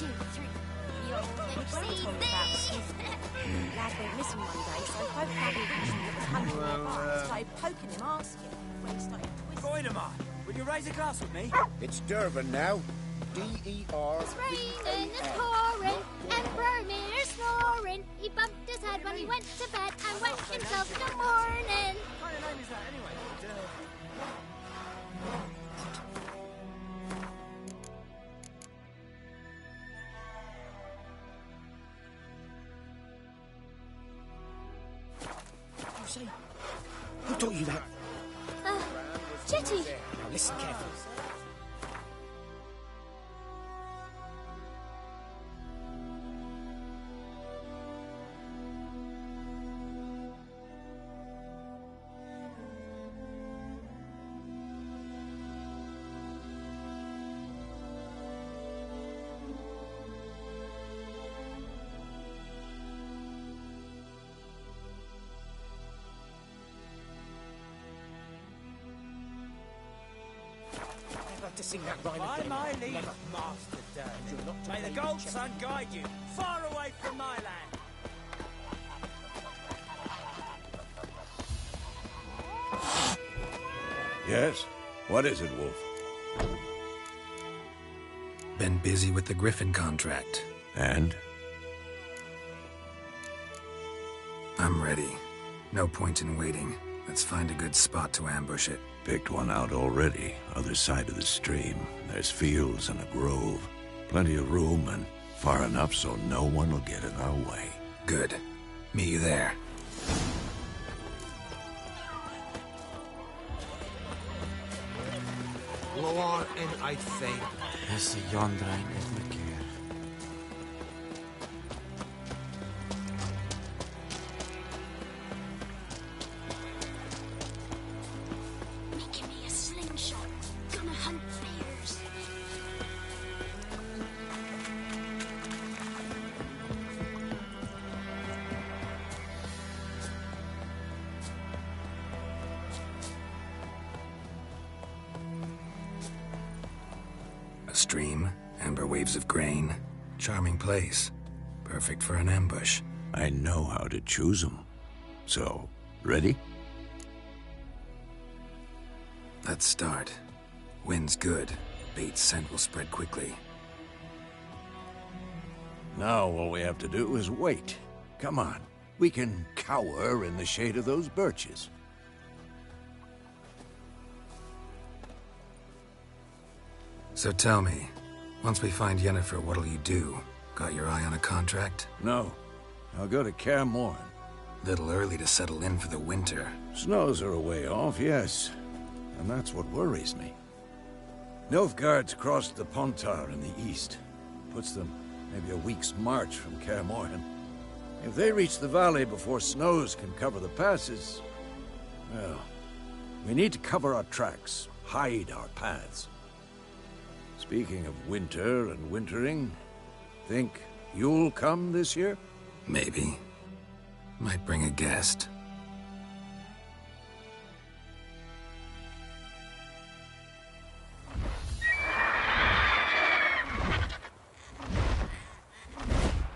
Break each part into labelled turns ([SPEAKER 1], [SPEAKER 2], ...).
[SPEAKER 1] 3. You'll never see this.
[SPEAKER 2] Lad went missing one day, so both family vision that was hungry nearby started poking him, asking when he started twisting.
[SPEAKER 3] Voidemar, will you raise a glass with me?
[SPEAKER 4] It's Durban now. D-E-R.
[SPEAKER 1] It's raining, it's pouring, and Vermeer's snoring. He bumped his head when he went to bed and wet himself in the morning.
[SPEAKER 3] What kind of name is that anyway?
[SPEAKER 4] You say? Who taught you that?
[SPEAKER 1] Chitty.
[SPEAKER 4] Now listen carefully. To sing that rhyme
[SPEAKER 3] By
[SPEAKER 4] again.
[SPEAKER 3] my leave,
[SPEAKER 4] Never.
[SPEAKER 3] Master Durban.
[SPEAKER 4] You're not to
[SPEAKER 3] May the
[SPEAKER 4] blame,
[SPEAKER 3] Gold
[SPEAKER 4] Chap.
[SPEAKER 3] Sun guide you, far away from my land.
[SPEAKER 5] Yes? What is it, Wolf?
[SPEAKER 6] Been busy with the Griffin contract.
[SPEAKER 5] And?
[SPEAKER 6] I'm ready. No point in waiting. Let's find a good spot to ambush it.
[SPEAKER 5] Picked one out already. Other side of the stream. There's fields and a grove. Plenty of room and far enough so no one will get in our way.
[SPEAKER 6] Good. Meet you there.
[SPEAKER 7] Loar en uitveen.
[SPEAKER 8] Is de Jandrein is mijn keer.
[SPEAKER 1] Making me a slingshot. Gonna hunt bears.
[SPEAKER 6] A stream, amber waves of grain. Charming place. Perfect for an ambush.
[SPEAKER 5] I know how to choose them. So, ready?
[SPEAKER 6] Let's start. Wind's good. Bait's scent will spread quickly.
[SPEAKER 5] Now all we have to do is wait. Come on. We can cower in the shade of those birches.
[SPEAKER 6] So tell me, once we find Yennefer, what'll you do? Got your eye on a contract?
[SPEAKER 5] No. I'll go to Kaer Morhen.
[SPEAKER 6] Little early to settle in for the winter.
[SPEAKER 5] Snows are a way off, yes. And that's what worries me. Nilfgaard's crossed the Pontar in the east. Puts them maybe a week's march from Kaer Morhen. If they reach the valley before snows can cover the passes, well, we need to cover our tracks, hide our paths. Speaking of winter and wintering, think you'll come this year?
[SPEAKER 6] Maybe. Might bring a guest.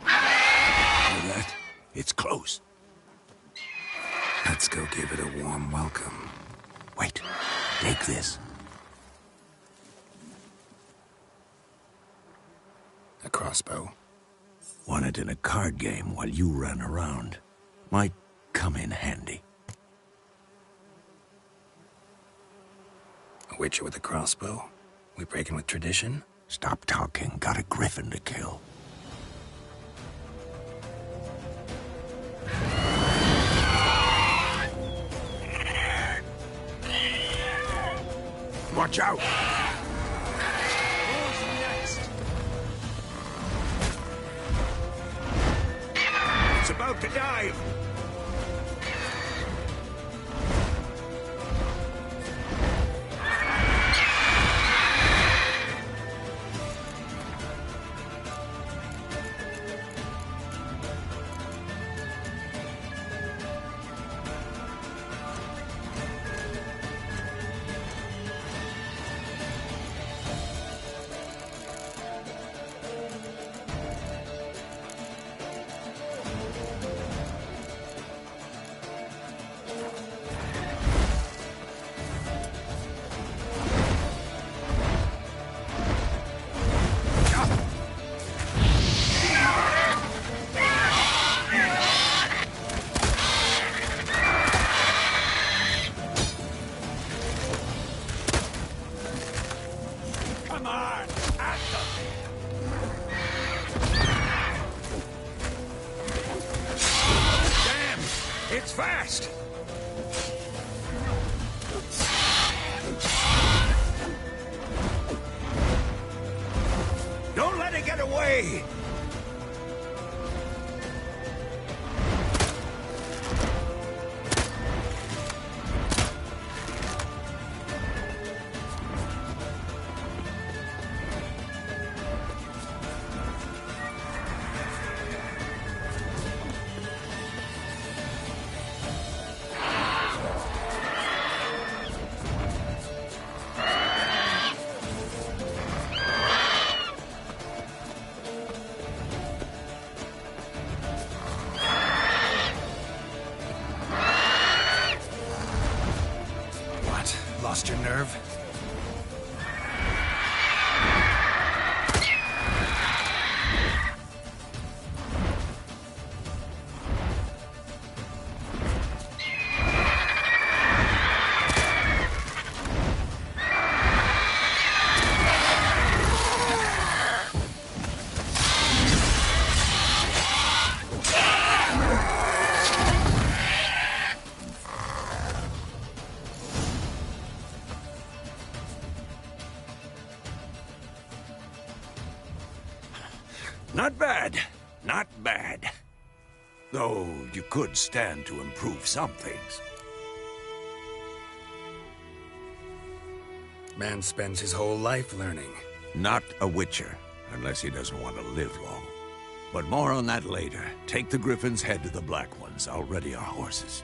[SPEAKER 5] Hear that? It's close.
[SPEAKER 6] Let's go give it a warm welcome.
[SPEAKER 5] Wait, take this.
[SPEAKER 6] A crossbow.
[SPEAKER 5] Won it in a card game while you ran around. Might come in handy.
[SPEAKER 6] A witcher with a crossbow? We breaking with tradition?
[SPEAKER 5] Stop talking. Got a griffin to kill. Watch out!
[SPEAKER 3] Who's next?
[SPEAKER 5] It's about to dive! on! At them! Damn! It's fast! Don't let it get away!
[SPEAKER 6] Lost your nerve?
[SPEAKER 5] Not bad. Not bad. Though you could stand to improve some things.
[SPEAKER 6] Man spends his whole life learning.
[SPEAKER 5] Not a witcher, unless he doesn't want to live long. But more on that later. Take the Griffin's head to the Black Ones. I'll ready our horses.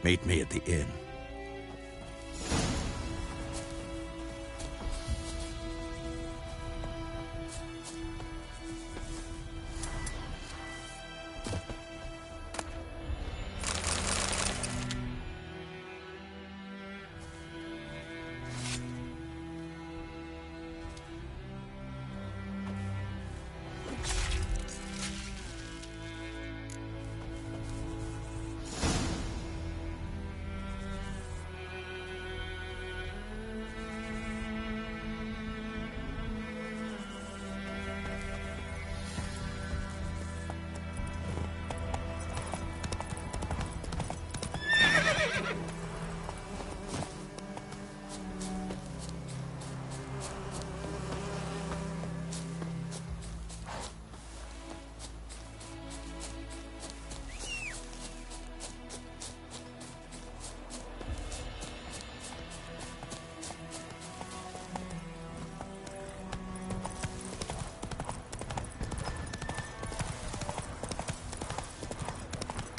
[SPEAKER 5] Meet me at the inn.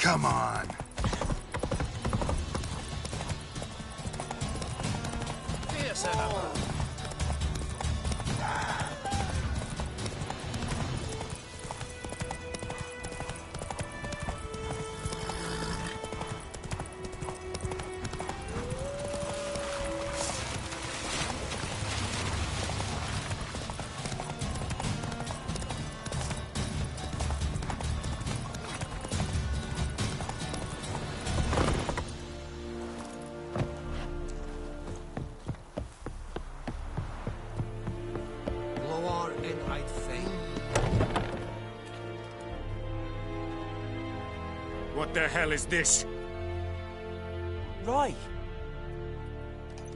[SPEAKER 6] Come on.
[SPEAKER 9] What the hell is this?
[SPEAKER 3] Right.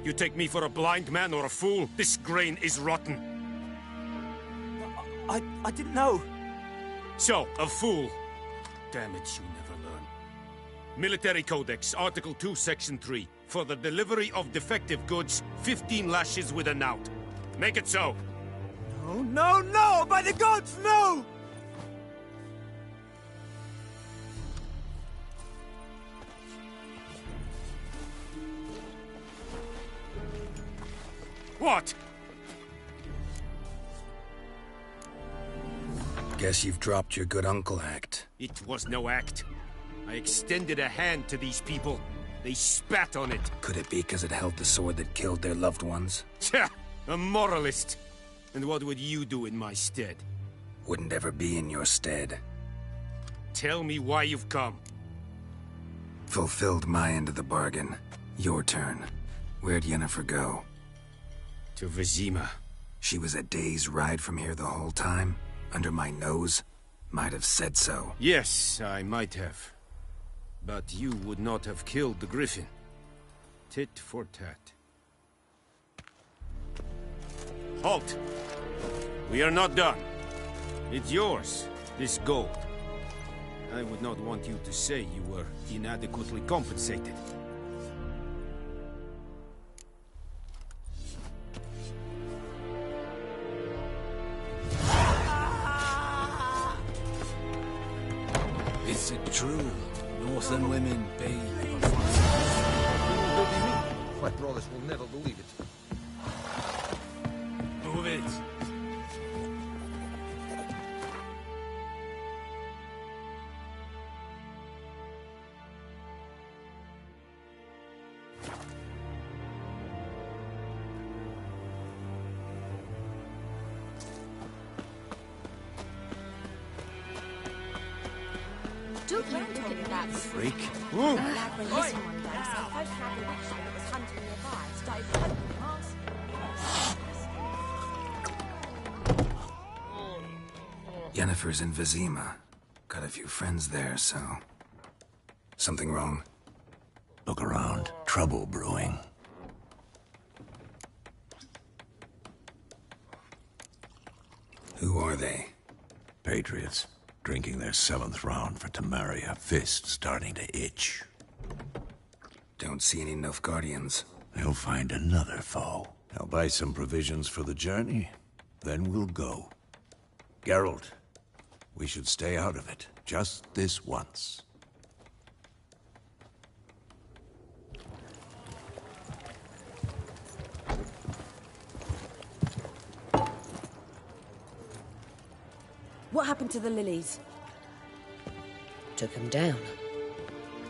[SPEAKER 9] You take me for a blind man or a fool? This grain is rotten.
[SPEAKER 3] I didn't know.
[SPEAKER 9] So, a fool. Damn it, you never learn. Military Codex, Article 2, Section 3. For the delivery of defective goods, 15 lashes with a knout. Make it so.
[SPEAKER 3] No, no, no! By the gods, no!
[SPEAKER 9] What?
[SPEAKER 6] Guess you've dropped your good uncle act.
[SPEAKER 9] It was no act. I extended a hand to these people. They spat on it.
[SPEAKER 6] Could it be because it held the sword that killed their loved ones?
[SPEAKER 9] Tja, a moralist. And what would you do in my stead?
[SPEAKER 6] Wouldn't ever be in your stead.
[SPEAKER 9] Tell me why you've come.
[SPEAKER 6] Fulfilled my end of the bargain. Your turn. Where'd Yennefer go?
[SPEAKER 9] To Vizima.
[SPEAKER 6] She was a day's ride from here the whole time, under my nose. Might have said so.
[SPEAKER 9] Yes, I might have. But you would not have killed the griffin. Tit for tat. Halt! We are not done. It's yours, this gold. I would not want you to say you were inadequately compensated.
[SPEAKER 7] Is it true? Northern women be...
[SPEAKER 3] My brothers will never believe it.
[SPEAKER 7] Move it.
[SPEAKER 2] Took you talking about the
[SPEAKER 5] Freak.
[SPEAKER 2] lad went missing one day, so folk found a witch that was hunting nearby and started poking him asking.
[SPEAKER 6] Yennefer's in Vizima. Got a few friends there, so... Something wrong?
[SPEAKER 5] Look around. Trouble brewing.
[SPEAKER 6] Who are they?
[SPEAKER 5] Patriots. Drinking their 7th round for Temeria. Fist starting to itch.
[SPEAKER 6] Don't see any Nilfgaardians.
[SPEAKER 5] They'll find another foe. I'll buy some provisions for the journey. Then we'll go. Geralt, we should stay out of it. Just this once.
[SPEAKER 2] What happened to the lilies?
[SPEAKER 10] Took him down.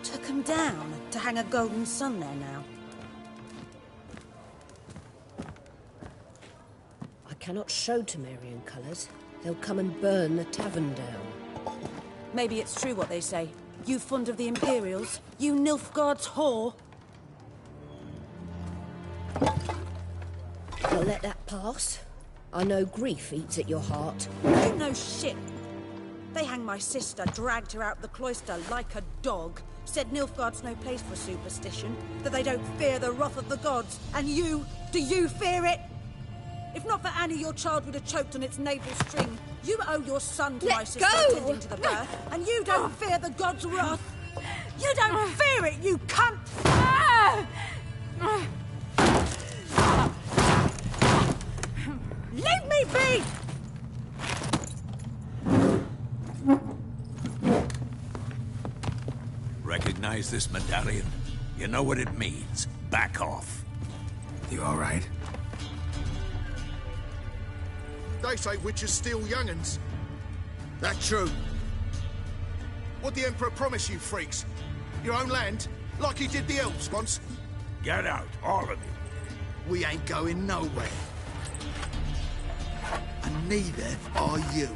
[SPEAKER 2] Took them down to hang a golden sun there now.
[SPEAKER 10] I cannot show Temerian colours. They'll come and burn the tavern down.
[SPEAKER 2] Maybe it's true what they say. You fond of the Imperials? You Nilfgaard's whore?
[SPEAKER 10] I'll let that pass. I know grief eats at your heart.
[SPEAKER 2] You know shit. They hanged my sister, dragged her out the cloister like a dog. Said Nilfgaard's no place for superstition, that they don't fear the wrath of the gods. And you, do you fear it? If not for Annie, your child would have choked on its navel string. You owe your son to my sister attending to the birth, and you don't fear the gods' wrath. You don't fear it, you cunt! Leave me be!
[SPEAKER 5] Recognize this medallion? You know what it means. Back off.
[SPEAKER 6] You all right?
[SPEAKER 4] They say witches steal young'uns. That true. What'd the Emperor promise you, freaks? Your own land? Like he did the elves once?
[SPEAKER 5] Get out, all of you.
[SPEAKER 4] We ain't going nowhere. And neither are you.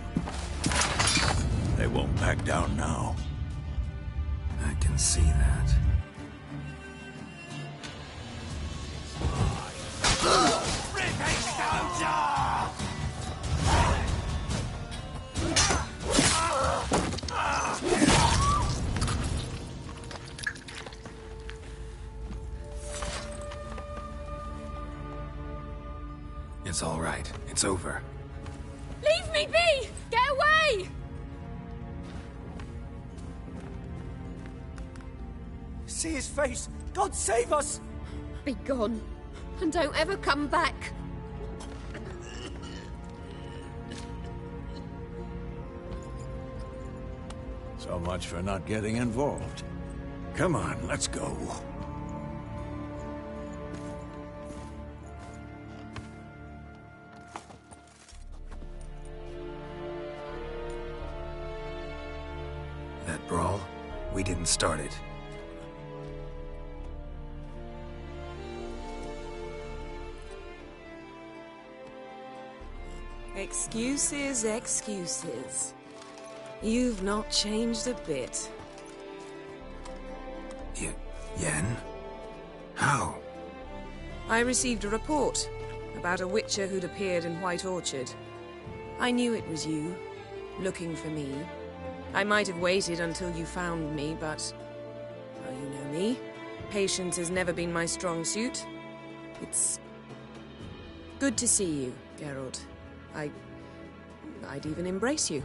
[SPEAKER 5] They won't back down now.
[SPEAKER 6] I can see that. It's all right. It's over.
[SPEAKER 1] Leave me be! Get away!
[SPEAKER 3] See his face! God save us!
[SPEAKER 1] Be gone, and don't ever come back.
[SPEAKER 5] So much for not getting involved. Come on, let's go.
[SPEAKER 6] That brawl, we didn't start it.
[SPEAKER 2] Excuses, excuses. You've not changed a bit.
[SPEAKER 6] Yen? How?
[SPEAKER 2] I received a report.
[SPEAKER 11] About a witcher who'd appeared in White Orchard. I knew it was you, looking for me. I might have waited until you found me, but... well, you know me. Patience has never been my strong suit. It's... good to see you, Geralt. I'd even embrace you.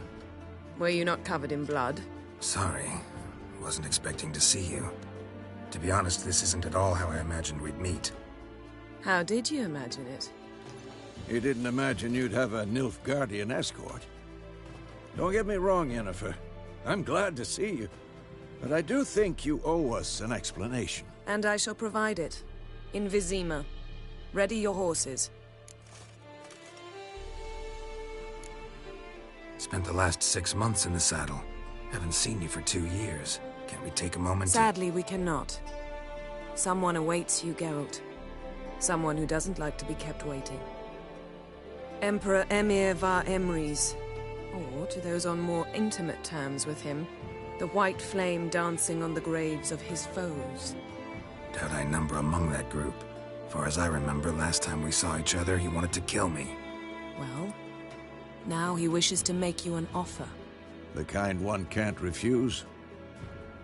[SPEAKER 11] Were you not covered in blood?
[SPEAKER 6] Sorry. Wasn't expecting to see you. To be honest, this isn't at all how I imagined we'd meet.
[SPEAKER 11] How did you imagine it?
[SPEAKER 5] You didn't imagine you'd have a Nilfgaardian escort. Don't get me wrong, Yennefer. I'm glad to see you. But I do think you owe us an explanation.
[SPEAKER 11] And I shall provide it. In Vizima. Ready your horses.
[SPEAKER 6] Spent the last 6 months in the saddle. Haven't seen you for 2 years. Can't we take a moment
[SPEAKER 11] Sadly, we cannot. Someone awaits you, Geralt. Someone who doesn't like to be kept waiting. Emperor Emir var Emrys. Or, to those on more intimate terms with him, the white flame dancing on the graves of his foes.
[SPEAKER 6] Doubt I number among that group. Far as I remember, last time we saw each other, he wanted to kill me.
[SPEAKER 11] Well, now he wishes to make you an offer.
[SPEAKER 5] The kind one can't refuse?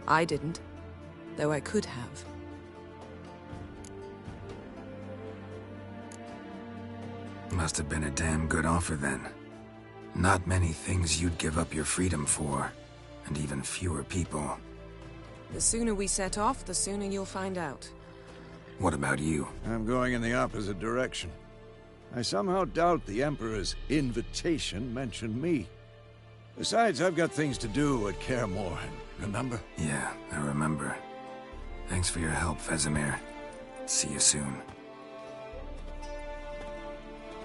[SPEAKER 11] I didn't, though I could have.
[SPEAKER 6] Must have been a damn good offer then. Not many things you'd give up your freedom for, and even fewer people.
[SPEAKER 11] The sooner we set off, the sooner you'll find out.
[SPEAKER 6] What about you?
[SPEAKER 5] I'm going in the opposite direction. I somehow doubt the Emperor's invitation mentioned me. Besides, I've got things to do at Kaer Morhen, remember?
[SPEAKER 6] Yeah, I remember. Thanks for your help, Vesemir. See you soon.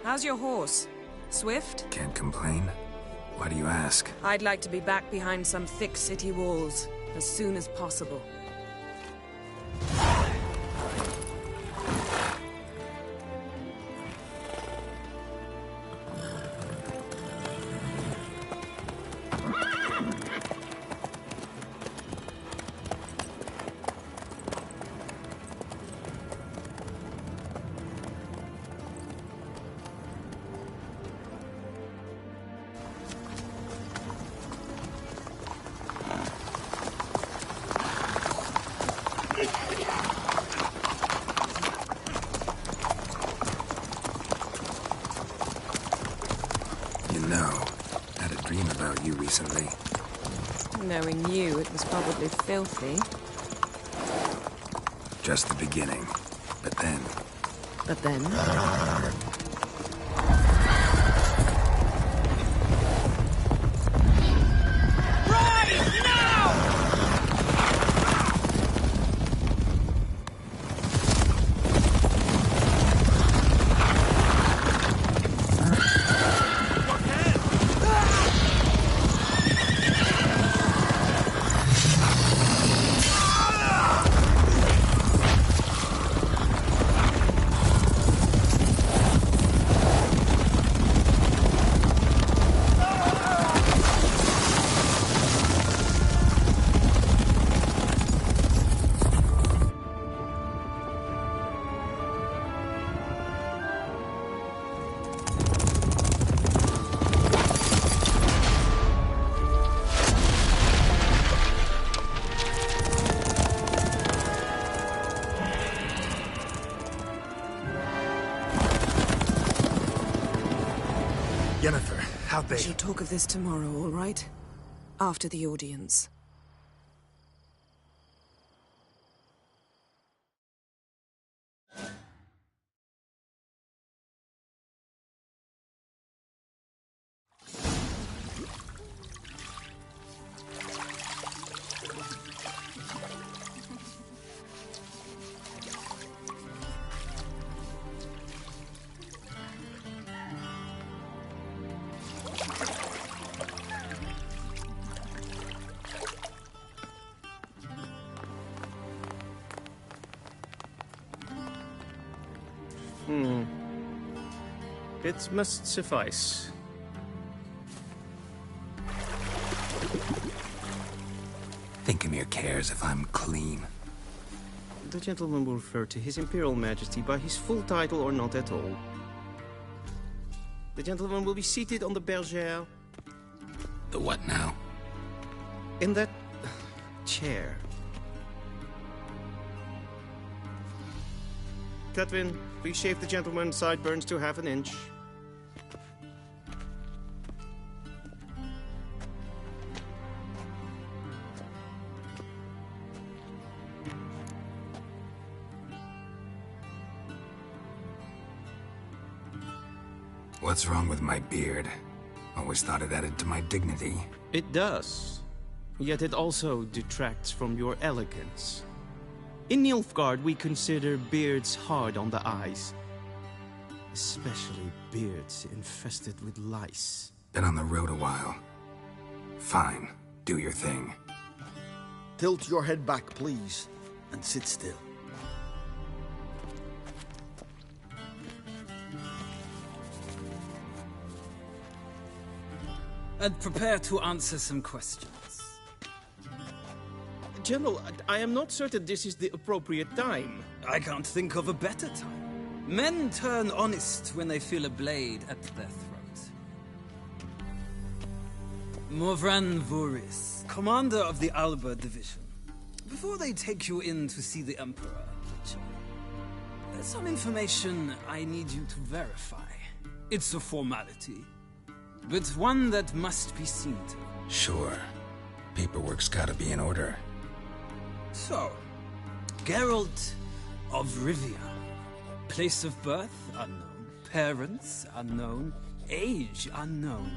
[SPEAKER 11] How's your horse? Swift?
[SPEAKER 6] Can't complain. Why do you ask?
[SPEAKER 11] I'd like to be back behind some thick city walls as soon as possible.
[SPEAKER 6] Recently.
[SPEAKER 11] Knowing you, it was probably filthy.
[SPEAKER 6] Just the beginning. But then...
[SPEAKER 11] But then?
[SPEAKER 6] Yennefer, how'd they...
[SPEAKER 11] We shall talk of this tomorrow, all right? After the audience.
[SPEAKER 12] It must suffice.
[SPEAKER 6] Think Emir cares if I'm clean.
[SPEAKER 12] The gentleman will refer to His Imperial Majesty by his full title or not at all. The gentleman will be seated on the bergère.
[SPEAKER 6] The what now?
[SPEAKER 12] In that chair. Catwin, please shave the gentleman's sideburns to ½ inch.
[SPEAKER 6] What's wrong with my beard? Always thought it added to my dignity.
[SPEAKER 12] It does. Yet it also detracts from your elegance. In Nilfgaard, we consider beards hard on the eyes. Especially beards infested with lice.
[SPEAKER 6] Been on the road a while. Fine. Do your thing.
[SPEAKER 4] Tilt your head back, please, and sit still.
[SPEAKER 8] And prepare to answer some questions.
[SPEAKER 12] General, I am not certain this is the appropriate time.
[SPEAKER 8] I can't think of a better time. Men turn honest when they feel a blade at their throat. Morvran Voris, commander of the Alba Division. Before they take you in to see the Emperor, Richard, there's some information I need you to verify. It's a formality, but one that must be seen to.
[SPEAKER 6] Sure. Paperwork's gotta be in order.
[SPEAKER 8] So, Geralt of Rivia. Place of birth unknown. Parents unknown. Age unknown.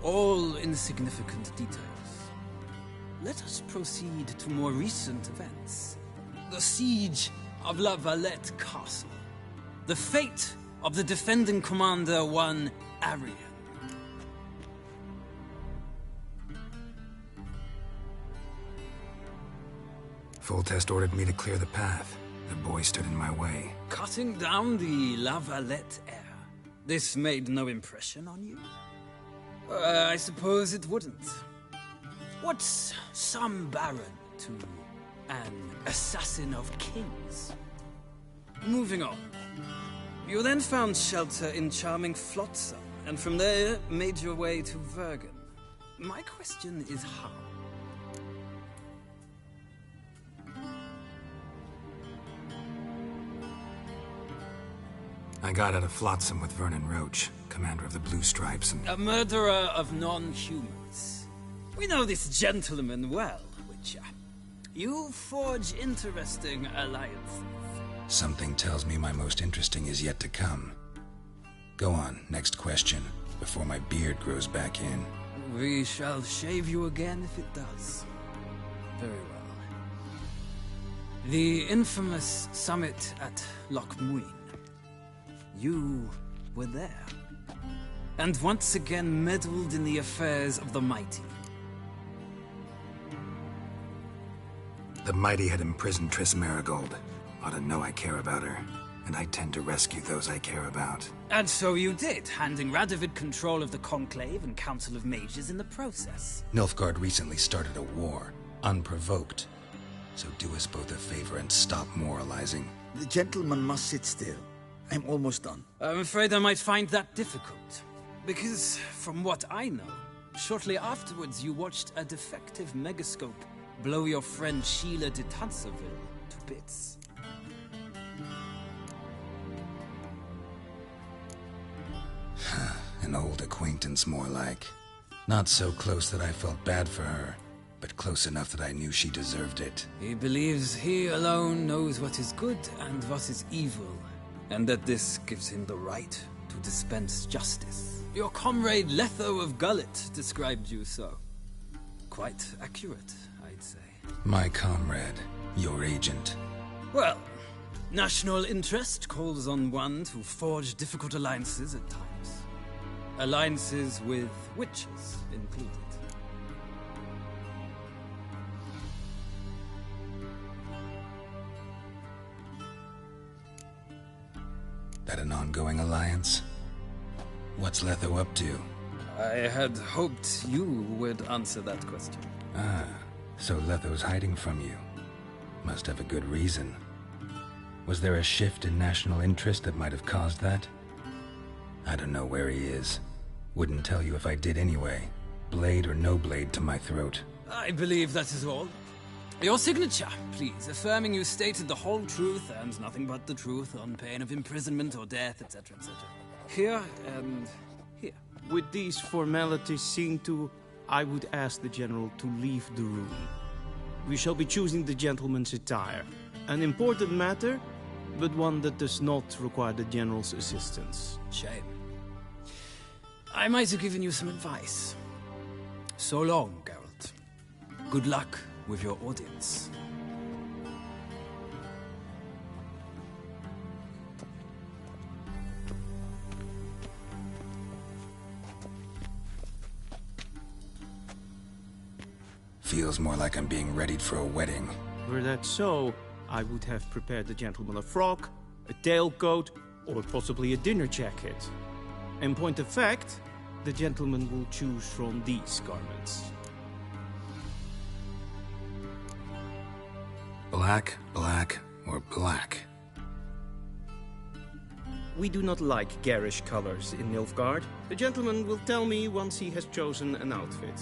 [SPEAKER 8] All insignificant details. Let us proceed to more recent events. The siege of La Valette Castle. The fate of the defending commander, one Arian.
[SPEAKER 6] Full Test ordered me to clear the path. The boy stood in my way.
[SPEAKER 8] Cutting down the La Valette heir. This made no impression on you? I suppose it wouldn't. What's some baron to an assassin of kings? Moving on. You then found shelter in charming Flotsam, and from there made your way to Vergen. My question is how?
[SPEAKER 6] I got out of Flotsam with Vernon Roach, commander of the Blue Stripes, and...
[SPEAKER 8] A murderer of non-humans. We know this gentleman well, Witcher. You forge interesting alliances.
[SPEAKER 6] Something tells me my most interesting is yet to come. Go on, next question, before my beard grows back in.
[SPEAKER 8] We shall shave you again if it does. Very well. The infamous summit at Loch Muin. You were there. And once again meddled in the affairs of the mighty.
[SPEAKER 6] The mighty had imprisoned Triss Marigold. Ought to know I care about her. And I tend to rescue those I care about.
[SPEAKER 8] And so you did, handing Radovid control of the Conclave and Council of Mages in the process.
[SPEAKER 6] Nilfgaard recently started a war, unprovoked. So do us both a favor and stop moralizing.
[SPEAKER 3] The gentleman must sit still. I'm almost done.
[SPEAKER 8] I'm afraid I might find that difficult. Because, from what I know, shortly afterwards you watched a defective megascope blow your friend Sheila de Tanserville to bits.
[SPEAKER 6] An old acquaintance, more like. Not so close that I felt bad for her, but close enough that I knew she deserved it.
[SPEAKER 8] He believes he alone knows what is good and what is evil, and that this gives him the right to dispense justice. Your comrade Letho of Gullet described you so. Quite accurate, I'd say.
[SPEAKER 6] My comrade, your agent.
[SPEAKER 8] Well, national interest calls on one to forge difficult alliances at times. Alliances with witches included.
[SPEAKER 6] That an ongoing alliance? What's Letho up to?
[SPEAKER 8] I had hoped you would answer that question.
[SPEAKER 6] Ah, so Letho's hiding from you. Must have a good reason. Was there a shift in national interest that might have caused that? I don't know where he is. Wouldn't tell you if I did anyway. Blade or no blade to my throat.
[SPEAKER 8] I believe that is all. Your signature, please, affirming you stated the whole truth and nothing but the truth on pain of imprisonment or death, etc., etc. Here and here.
[SPEAKER 12] With these formalities seen to, I would ask the General to leave the room. We shall be choosing the gentleman's attire. An important matter, but one that does not require the General's assistance.
[SPEAKER 8] Shame. I might have given you some advice. So long, Geralt. Good luck with your audience.
[SPEAKER 6] Feels more like I'm being readied for a wedding.
[SPEAKER 12] Were that so, I would have prepared the gentleman a frock, a tailcoat, or possibly a dinner jacket. In point of fact, the gentleman will choose from these garments.
[SPEAKER 6] Black, black, or black?
[SPEAKER 12] We do not like garish colors in Nilfgaard. The gentleman will tell me once he has chosen an outfit.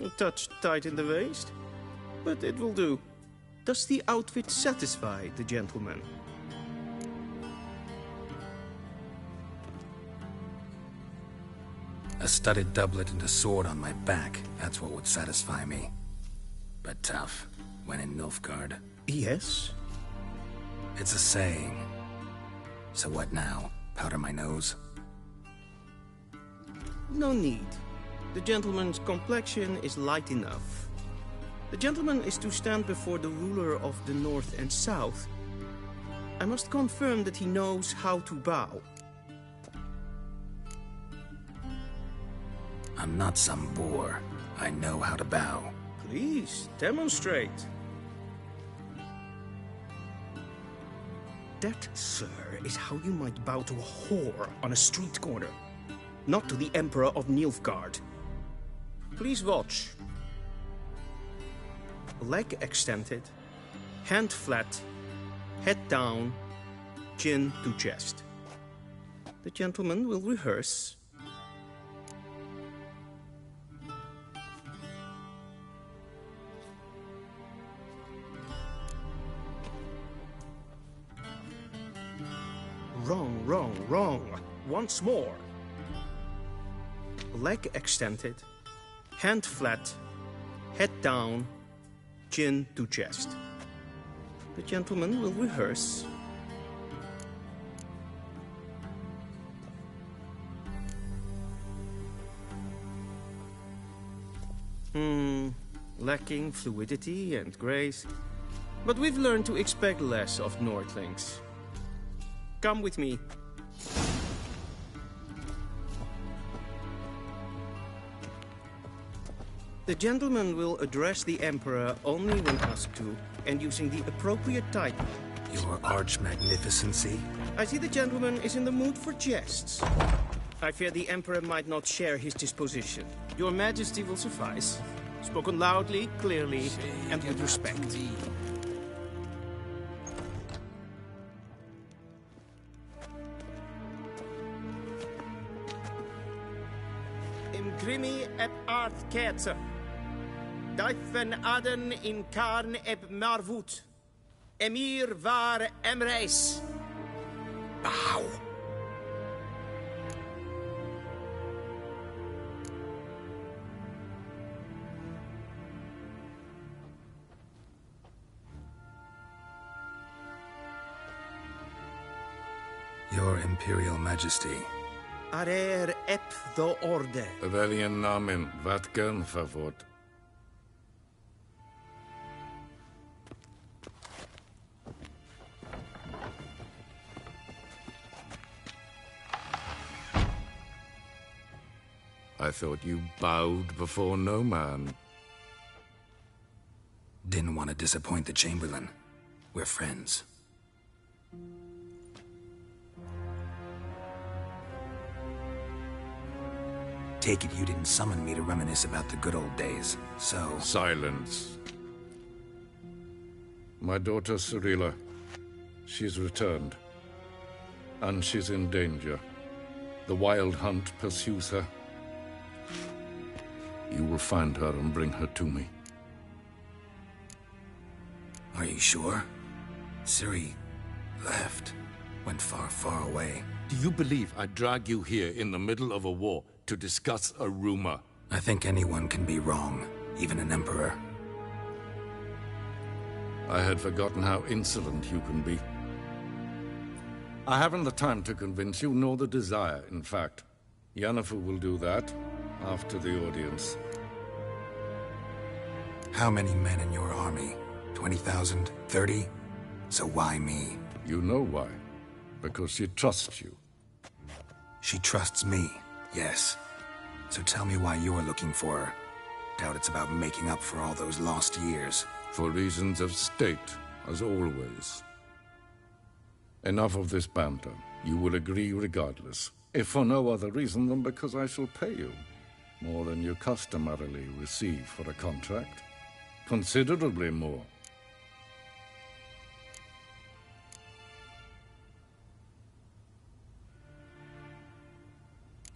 [SPEAKER 12] A touch tight in the waist, but it will do. Does the outfit satisfy the gentleman?
[SPEAKER 6] A studded doublet and a sword on my back, that's what would satisfy me. But tough, when in Nilfgaard.
[SPEAKER 12] Yes?
[SPEAKER 6] It's a saying. So what now? Powder my nose?
[SPEAKER 12] No need. The gentleman's complexion is light enough. The gentleman is to stand before the ruler of the North and South. I must confirm that he knows how to bow.
[SPEAKER 6] I'm not some boor. I know how to bow.
[SPEAKER 12] Please, demonstrate. That, sir, is how you might bow to a whore on a street corner, not to the Emperor of Nilfgaard. Please watch. Leg extended, hand flat, head down, chin to chest. The gentleman will rehearse. Wrong, wrong, wrong. Once more. Leg extended, hand flat, head down, chin to chest. The gentleman will rehearse. Lacking fluidity and grace. But we've learned to expect less of Nordlings. Come with me. The gentleman will address the Emperor only when asked to, and using the appropriate title.
[SPEAKER 6] Your Arch-Magnificency?
[SPEAKER 12] I see the gentleman is in the mood for jests. I fear the Emperor might not share his disposition. Your Majesty will suffice. Spoken loudly, clearly, and with respect. Imgrimi eb art ketzer. Dijfen aden in karn eb marvoet. Emir var emreis.
[SPEAKER 6] Bow. Your Imperial Majesty.
[SPEAKER 12] Arer ep the orde.
[SPEAKER 13] Weljen namen, wat kan favort? I thought you bowed before no man.
[SPEAKER 6] Didn't want to disappoint the Chamberlain. We're friends. Take it you didn't summon me to reminisce about the good old days, so...
[SPEAKER 13] Silence. My daughter Cirilla, she's returned. And she's in danger. The Wild Hunt pursues her. You will find her and bring her to me.
[SPEAKER 6] Are you sure? Ciri left. Went far, far away.
[SPEAKER 13] Do you believe I'd drag you here in the middle of a war to discuss a rumor?
[SPEAKER 6] I think anyone can be wrong, even an emperor.
[SPEAKER 13] I had forgotten how insolent you can be. I haven't the time to convince you, nor the desire, in fact. Yennefer will do that after the audience.
[SPEAKER 6] How many men in your army? 20,000? 30? So why me?
[SPEAKER 13] You know why. Because she trusts you.
[SPEAKER 6] She trusts me, yes. So tell me why you're looking for her. Doubt it's about making up for all those lost years.
[SPEAKER 13] For reasons of state, as always. Enough of this banter. You will agree regardless. If for no other reason than because I shall pay you. More than you customarily receive for a contract. Considerably more.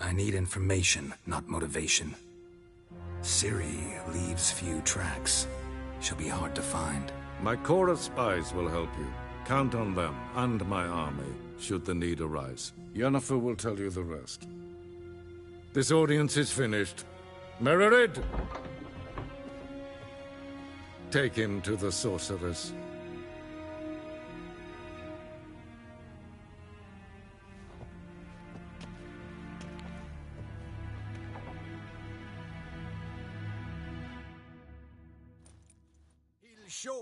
[SPEAKER 6] I need information, not motivation. Ciri leaves few tracks. She'll be hard to find.
[SPEAKER 13] My corps of spies will help you. Count on them, and my army, should the need arise. Yennefer will tell you the rest. This audience is finished. Mererid! Take him to the sorceress.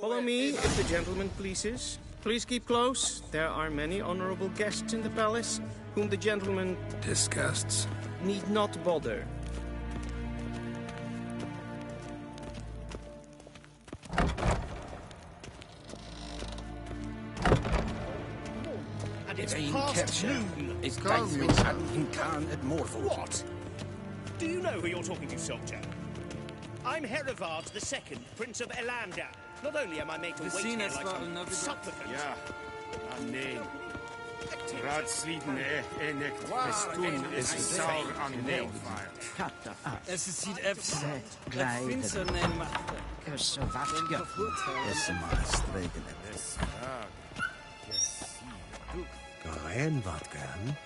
[SPEAKER 12] Follow me, if the gentleman pleases. Please keep close. There are many honorable guests in the palace, whom the gentleman...
[SPEAKER 6] disgusts.
[SPEAKER 12] ...need not bother.
[SPEAKER 14] And it's past noon. It's What? Do you know who you're talking to, soldier? I'm Herivard II, Prince of Elandar. Not only am I made to wait here like some supplicant...
[SPEAKER 9] Ja, nee. Raadsleden echt bestun is sauer aan nee.
[SPEAKER 8] Es sieht efter. Het vindt ze neem machten.
[SPEAKER 3] Is maar strekelen. Gaan wat kan.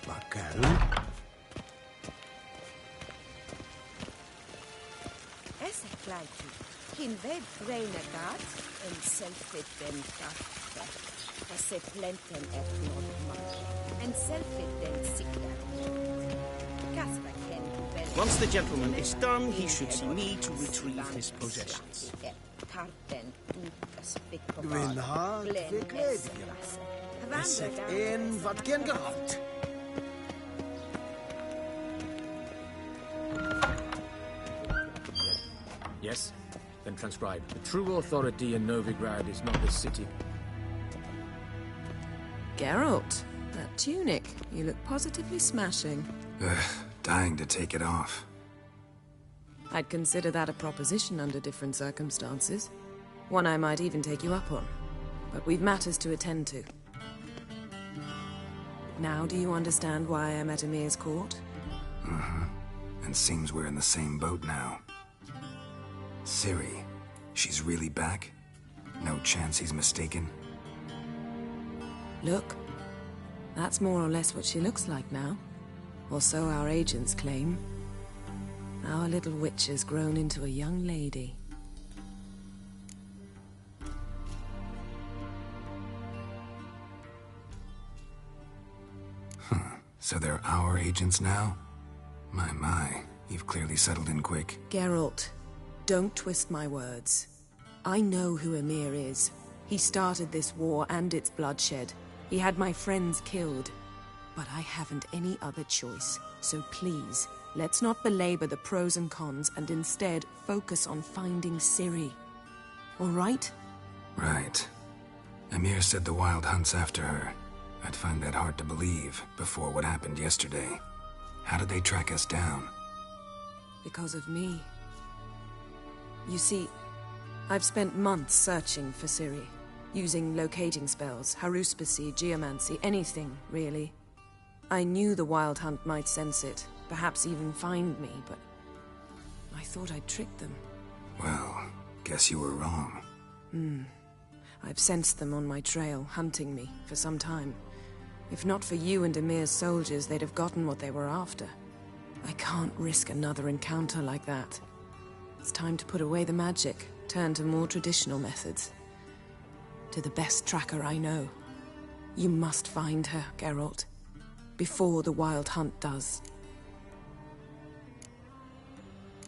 [SPEAKER 2] Esse kleidje. Geen web reine gaat en zelfde den kracht. Esse plenten etnodman. En zelfde den sikta. Kasper ken wel.
[SPEAKER 12] Once the gentleman is done, he should see me to retrieve his possessions.
[SPEAKER 3] Gwyn hard, verkleed je. Zet in wat geen gehad.
[SPEAKER 15] Yes? Then transcribe. The true authority in Novigrad is not the city.
[SPEAKER 11] Geralt, that tunic. You look positively smashing.
[SPEAKER 6] Dying to take it off.
[SPEAKER 11] I'd consider that a proposition under different circumstances. One I might even take you up on. But we've matters to attend to. Now do you understand why I'm at Emir's court?
[SPEAKER 6] Uh-huh. And seems we're in the same boat now. Ciri, she's really back? No chance he's mistaken?
[SPEAKER 11] Look, that's more or less what she looks like now. Or so our agents claim. Our little witch has grown into a young lady.
[SPEAKER 6] So they're our agents now? My, you've clearly settled in quick.
[SPEAKER 11] Geralt, don't twist my words. I know who Emir is. He started this war and its bloodshed. He had my friends killed. But I haven't any other choice, so please, Let's not belabor the pros and cons and instead focus on finding Ciri. All right?
[SPEAKER 6] Right. Emir said the Wild Hunt's after her. I'd find that hard to believe before what happened yesterday. How did they track us down?
[SPEAKER 11] Because of me. You see, I've spent months searching for Ciri, using locating spells, haruspicy, geomancy, anything, really. I knew the Wild Hunt might sense it, perhaps even find me, but I thought I'd tricked them.
[SPEAKER 6] Well, guess you were wrong.
[SPEAKER 11] I've sensed them on my trail, hunting me, for some time. If not for you and Emir's soldiers, they'd have gotten what they were after. I can't risk another encounter like that. It's time to put away the magic, turn to more traditional methods. To the best tracker I know. You must find her, Geralt. Before the Wild Hunt does.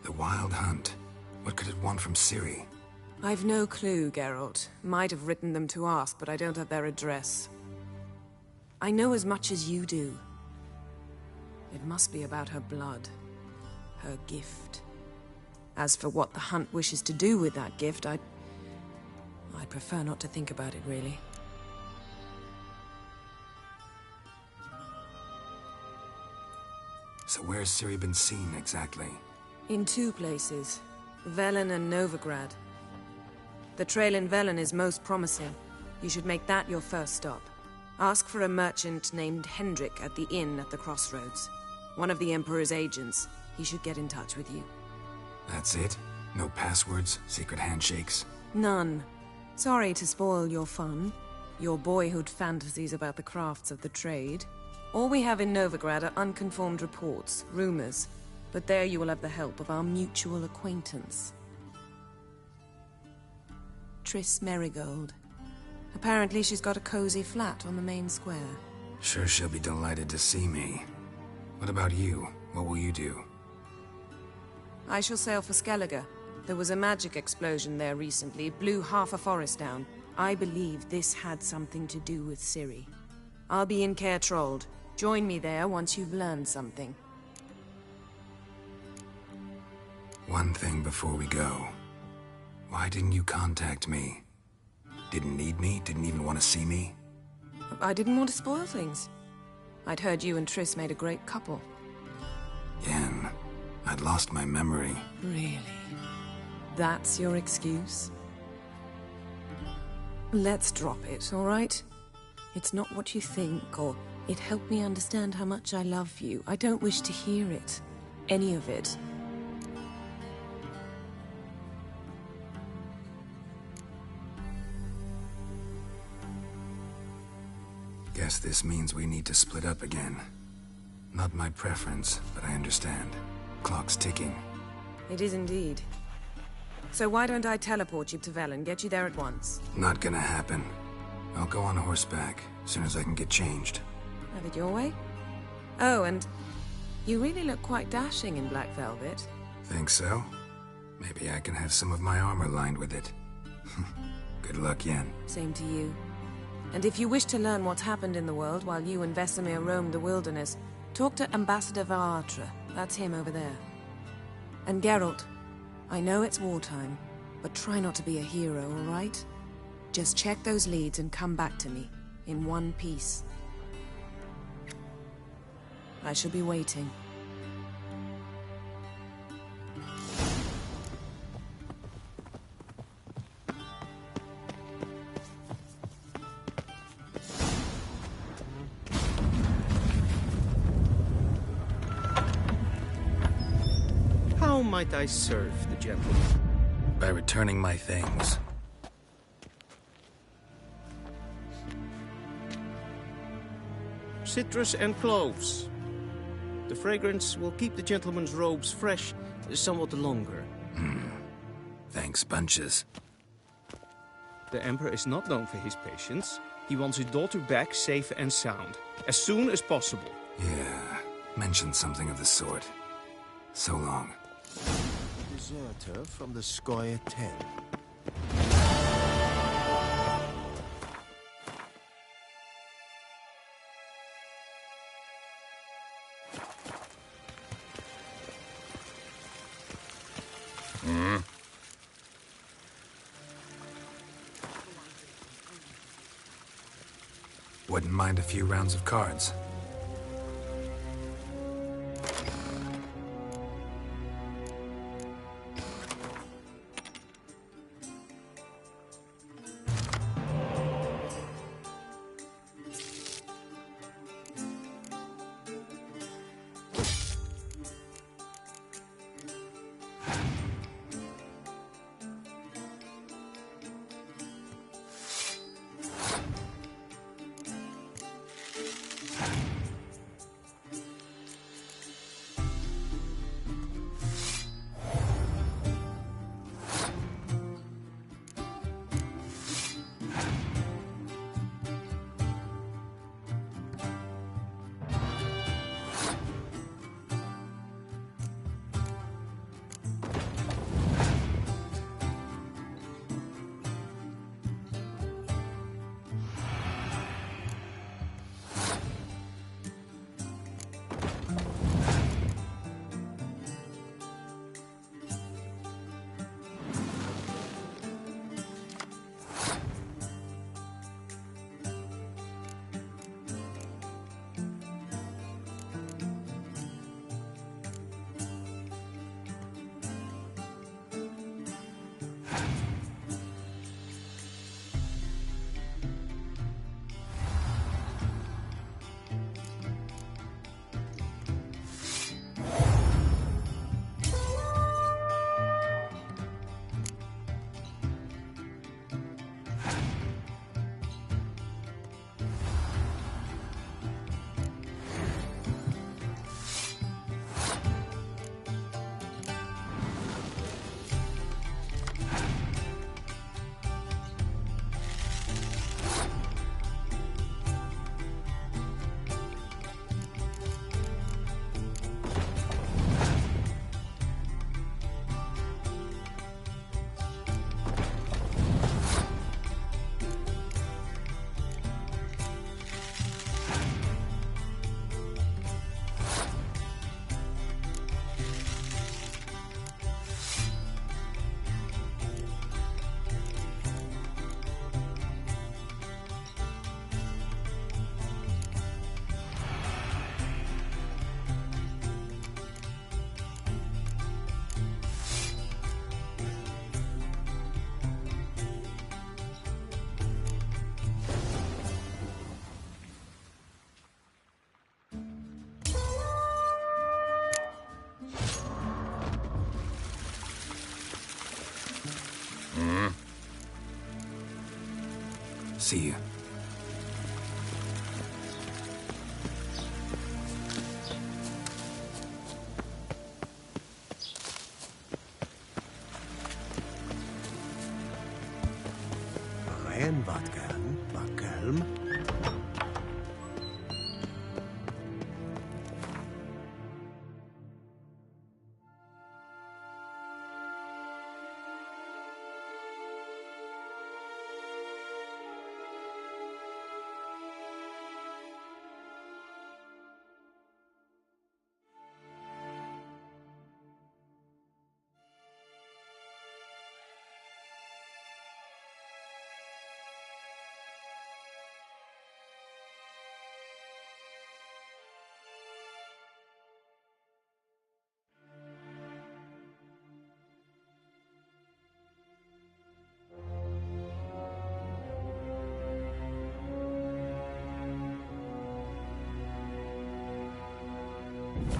[SPEAKER 6] The Wild Hunt? What could it want from Ciri?
[SPEAKER 11] I've no clue, Geralt. Might have written them to ask, but I don't have their address. I know as much as you do. It must be about her blood. Her gift. As for what the Hunt wishes to do with that gift, I'd prefer not to think about it, really.
[SPEAKER 6] So where's Ciri been seen, exactly?
[SPEAKER 11] In two places. Velen and Novigrad. The trail in Velen is most promising. You should make that your first stop. Ask for a merchant named Hendrik at the inn at the crossroads. One of the Emperor's agents. He should get in touch with you.
[SPEAKER 6] That's it? No passwords? Secret handshakes?
[SPEAKER 11] None. Sorry to spoil your fun. Your boyhood fantasies about the crafts of the trade. All we have in Novigrad are unconfirmed reports, rumors. But there you will have the help of our mutual acquaintance. Triss Merigold. Apparently she's got a cozy flat on the main square.
[SPEAKER 6] Sure she'll be delighted to see me. What about you? What will you do?
[SPEAKER 11] I shall sail for Skellige. There was a magic explosion there recently, blew half a forest down. I believe this had something to do with Ciri. I'll be in Caer Trold. Join me there once you've learned something.
[SPEAKER 6] One thing before we go. Why didn't you contact me? Didn't need me? Didn't even want to see me?
[SPEAKER 11] I didn't want to spoil things. I'd heard you and Triss made a great couple.
[SPEAKER 6] Yen, I'd lost my memory.
[SPEAKER 11] Really? That's your excuse? Let's drop it, all right? It's not what you think, or it helped me understand how much I love you. I don't wish to hear it. Any of it.
[SPEAKER 6] Guess this means we need to split up again. Not my preference, but I understand. Clock's ticking.
[SPEAKER 11] It is indeed. So why don't I teleport you to Velen, get you there at once?
[SPEAKER 6] Not gonna happen. I'll go on horseback, as soon as I can get changed.
[SPEAKER 11] Have it your way? Oh, and you really look quite dashing in black velvet.
[SPEAKER 6] Think so? Maybe I can have some of my armor lined with it. Good luck, Yen.
[SPEAKER 11] Same to you. And if you wish to learn what's happened in the world while you and Vesemir roamed the wilderness, talk to Ambassador Varatra. That's him over there. And Geralt, I know it's wartime, but try not to be a hero, all right? Just check those leads and come back to me, in one piece. I shall be waiting.
[SPEAKER 12] How might I serve the gentleman?
[SPEAKER 6] By returning my things.
[SPEAKER 12] Citrus and cloves. The fragrance will keep the gentleman's robes fresh somewhat longer.
[SPEAKER 6] Thanks, bunches.
[SPEAKER 12] The Emperor is not known for his patience. He wants his daughter back safe and sound, as soon as possible.
[SPEAKER 6] Yeah, mentioned something of the sort. So long.
[SPEAKER 3] Deserter from the Skoye 10.
[SPEAKER 6] Wouldn't mind a few rounds of cards. See you.
[SPEAKER 3] Ryan Vatkan,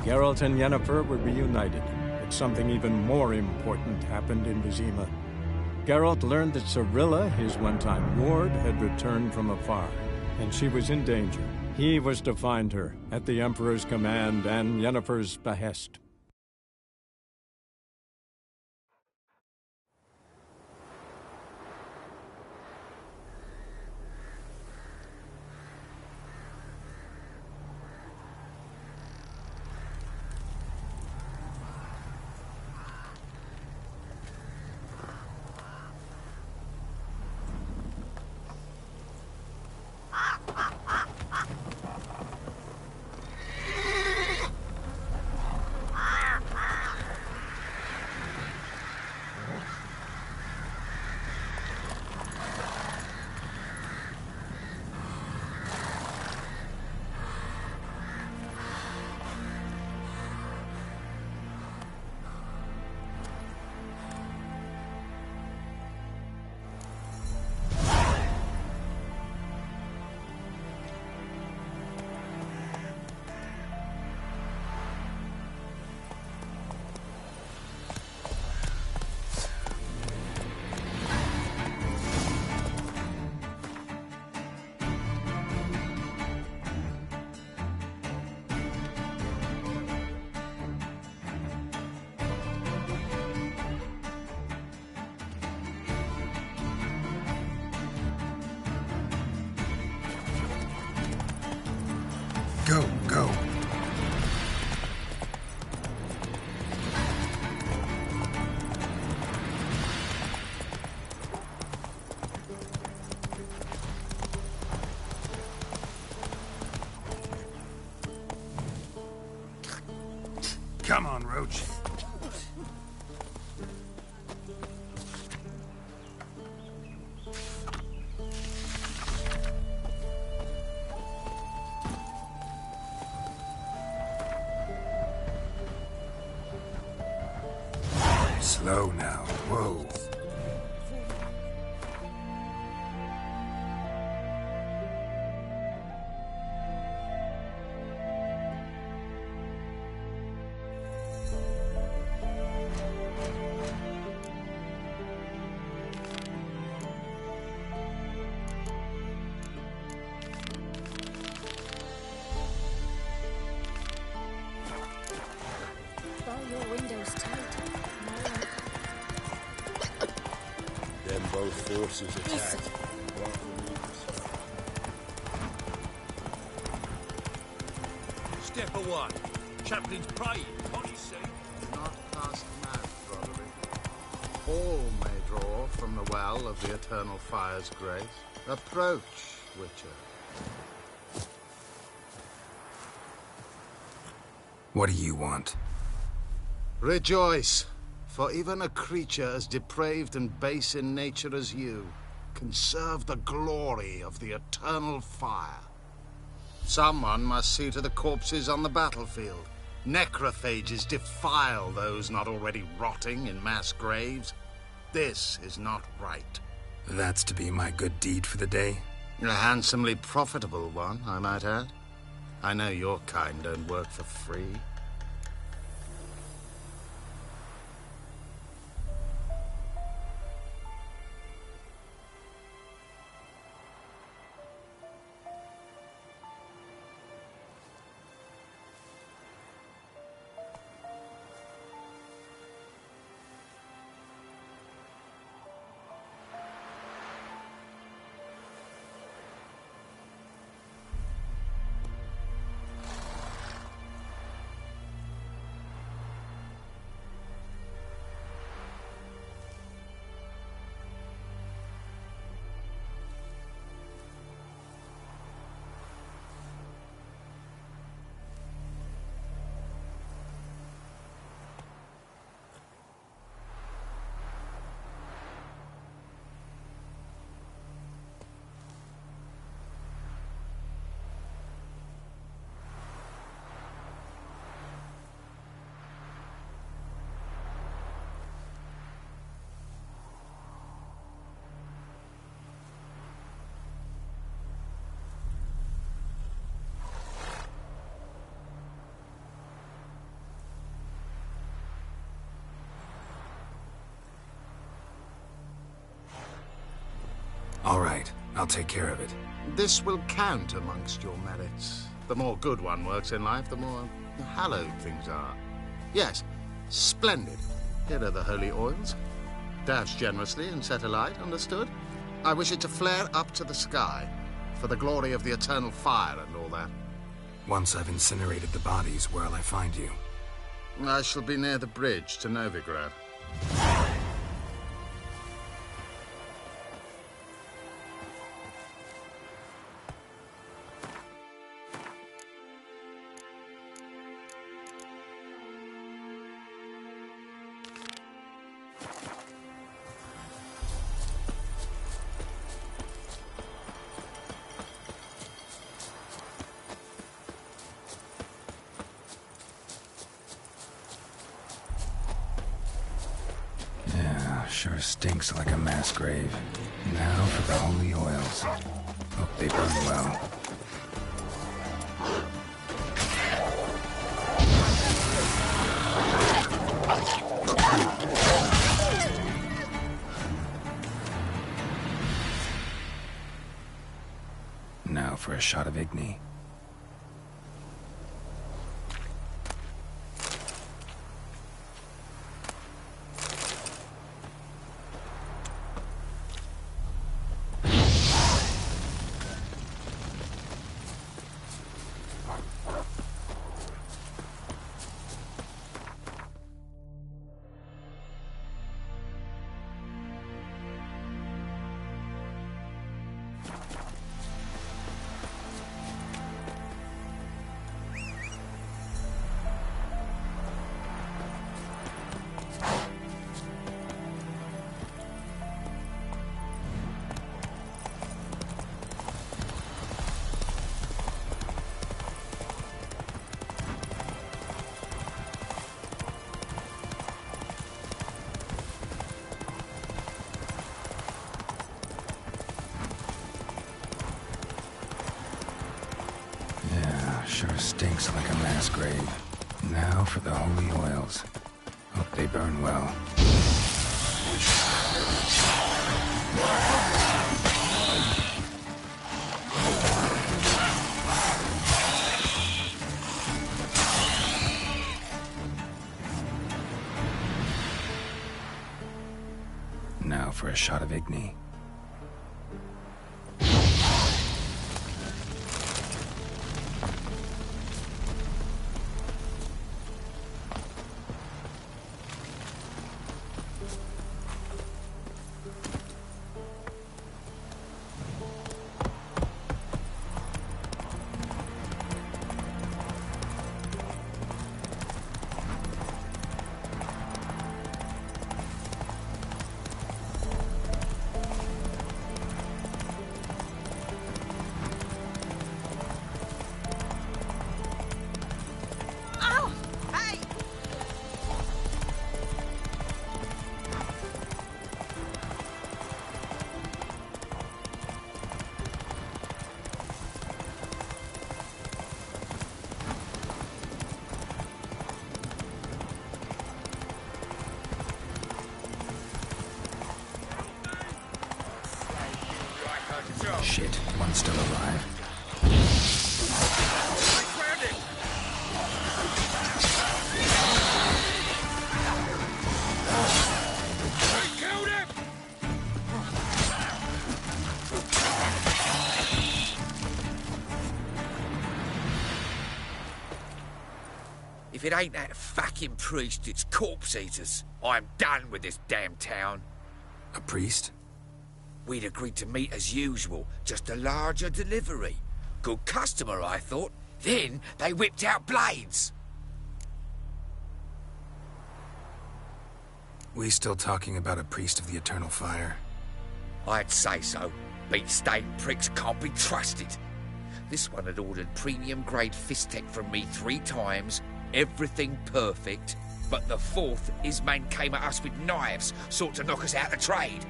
[SPEAKER 16] Geralt and Yennefer were reunited, but something even more important happened in Vizima. Geralt learned that Cirilla, his one-time ward, had returned from afar, and she was in danger. He was to find her, at the Emperor's command and Yennefer's behest.
[SPEAKER 6] Go, go.
[SPEAKER 13] Come on, Roach.
[SPEAKER 6] Slow now. Whoa.
[SPEAKER 1] Bar your windows tight.
[SPEAKER 9] Then both forces attack.
[SPEAKER 7] Step away. Chaplain's praying, what do you say?
[SPEAKER 3] Not past mouth, Roderick. All may draw from the well of the Eternal Fire's grace. Approach, Witcher.
[SPEAKER 6] What do you want?
[SPEAKER 3] Rejoice, for even a creature as depraved and base in nature as you can serve the glory of the Eternal Fire. Someone must see to the corpses on the battlefield. Necrophages defile those not already rotting in mass graves. This is not right.
[SPEAKER 6] That's to be my good deed for the day?
[SPEAKER 3] A handsomely profitable one, I might add. I know your kind don't work for free.
[SPEAKER 6] All right, I'll take care of it.
[SPEAKER 3] This will count amongst your merits. The more good one works in life, the more hallowed things are. Yes, splendid. Here are the holy oils. Dash generously and set alight, understood? I wish it to flare up to the sky, for the glory of the Eternal Fire and all that.
[SPEAKER 6] Once I've incinerated the bodies, where'll I find you?
[SPEAKER 3] I shall be near the bridge to Novigrad.
[SPEAKER 6] Sure stinks like a mass grave. Now for the holy oils. Hope they burn well. Now for a shot of Igni. Stinks like a mass grave. Now for the holy oils. Hope they burn well. Now for a shot of Igni. Shit, one's still alive.
[SPEAKER 17] If it ain't that fucking priest, it's corpse eaters. I'm done with this damn town.
[SPEAKER 6] A priest?
[SPEAKER 17] We'd agreed to meet as usual, just a larger delivery. Good customer, I thought. Then they whipped out blades.
[SPEAKER 6] We still talking about a priest of the eternal fire?
[SPEAKER 17] I'd say so. Beat-stained pricks can't be trusted. This one had ordered premium-grade fisstech from me 3 times, everything perfect, but the 4th, his man came at us with knives, sought to knock us out of trade.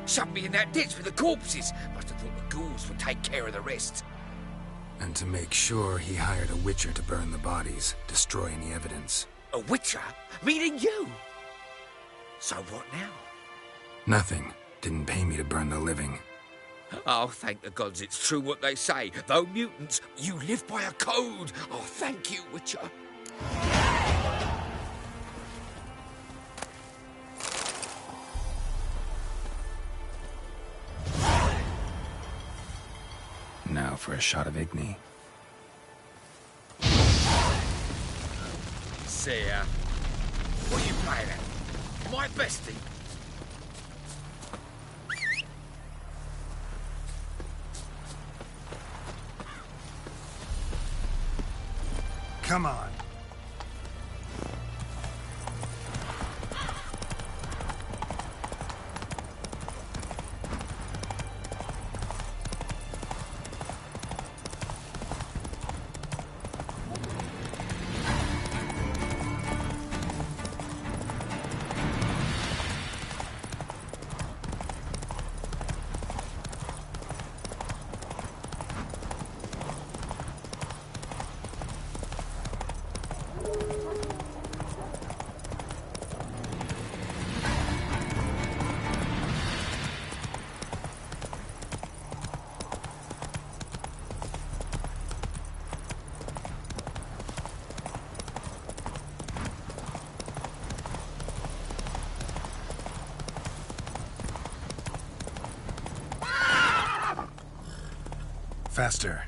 [SPEAKER 17] Shoved me in that ditch with the corpses. Must have thought the ghouls would take care of the rest.
[SPEAKER 6] And to make sure, he hired a witcher to burn the bodies, destroy any evidence.
[SPEAKER 17] A witcher? Meaning you? So what now?
[SPEAKER 6] Nothing. Didn't pay me to burn the living.
[SPEAKER 17] Oh, thank the gods it's true what they say. Though mutants, you live by a code. Oh, thank you, Witcher.
[SPEAKER 6] Now for a shot of Igni.
[SPEAKER 17] See ya. What are you playing at? My bestie?
[SPEAKER 4] Come on. Faster.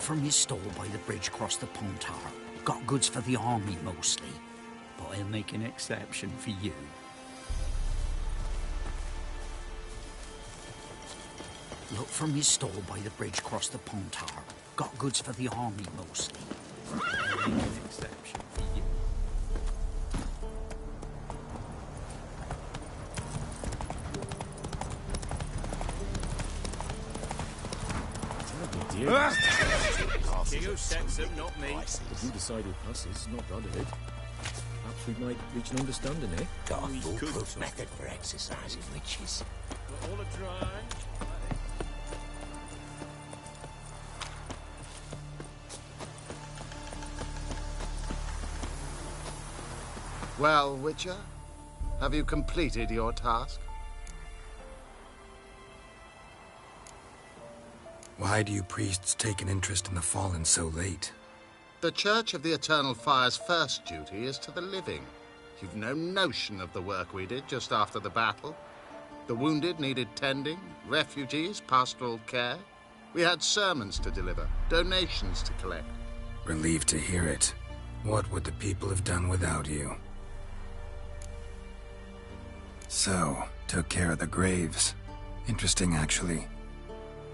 [SPEAKER 18] from your stall by the bridge across the Pontar. Got goods for the army mostly, but I'll make an exception for you. Look from your stall by the bridge across the Pontar. Got goods for the army mostly, but I'll make an exception for you.
[SPEAKER 14] King who sets them, not me.
[SPEAKER 15] If you decided passes, not done it. Perhaps we might reach an understanding, eh?
[SPEAKER 18] Got a foolproof method for exercising witches.
[SPEAKER 14] Got all a dry.
[SPEAKER 3] Well, Witcher, have you completed your task?
[SPEAKER 6] Why do you priests take an interest in the fallen so late?
[SPEAKER 3] The Church of the Eternal Fire's first duty is to the living. You've no notion of the work we did just after the battle. The wounded needed tending, refugees, pastoral care. We had sermons to deliver, donations to collect.
[SPEAKER 6] Relieved to hear it. What would the people have done without you? So, took care of the graves. Interesting, actually.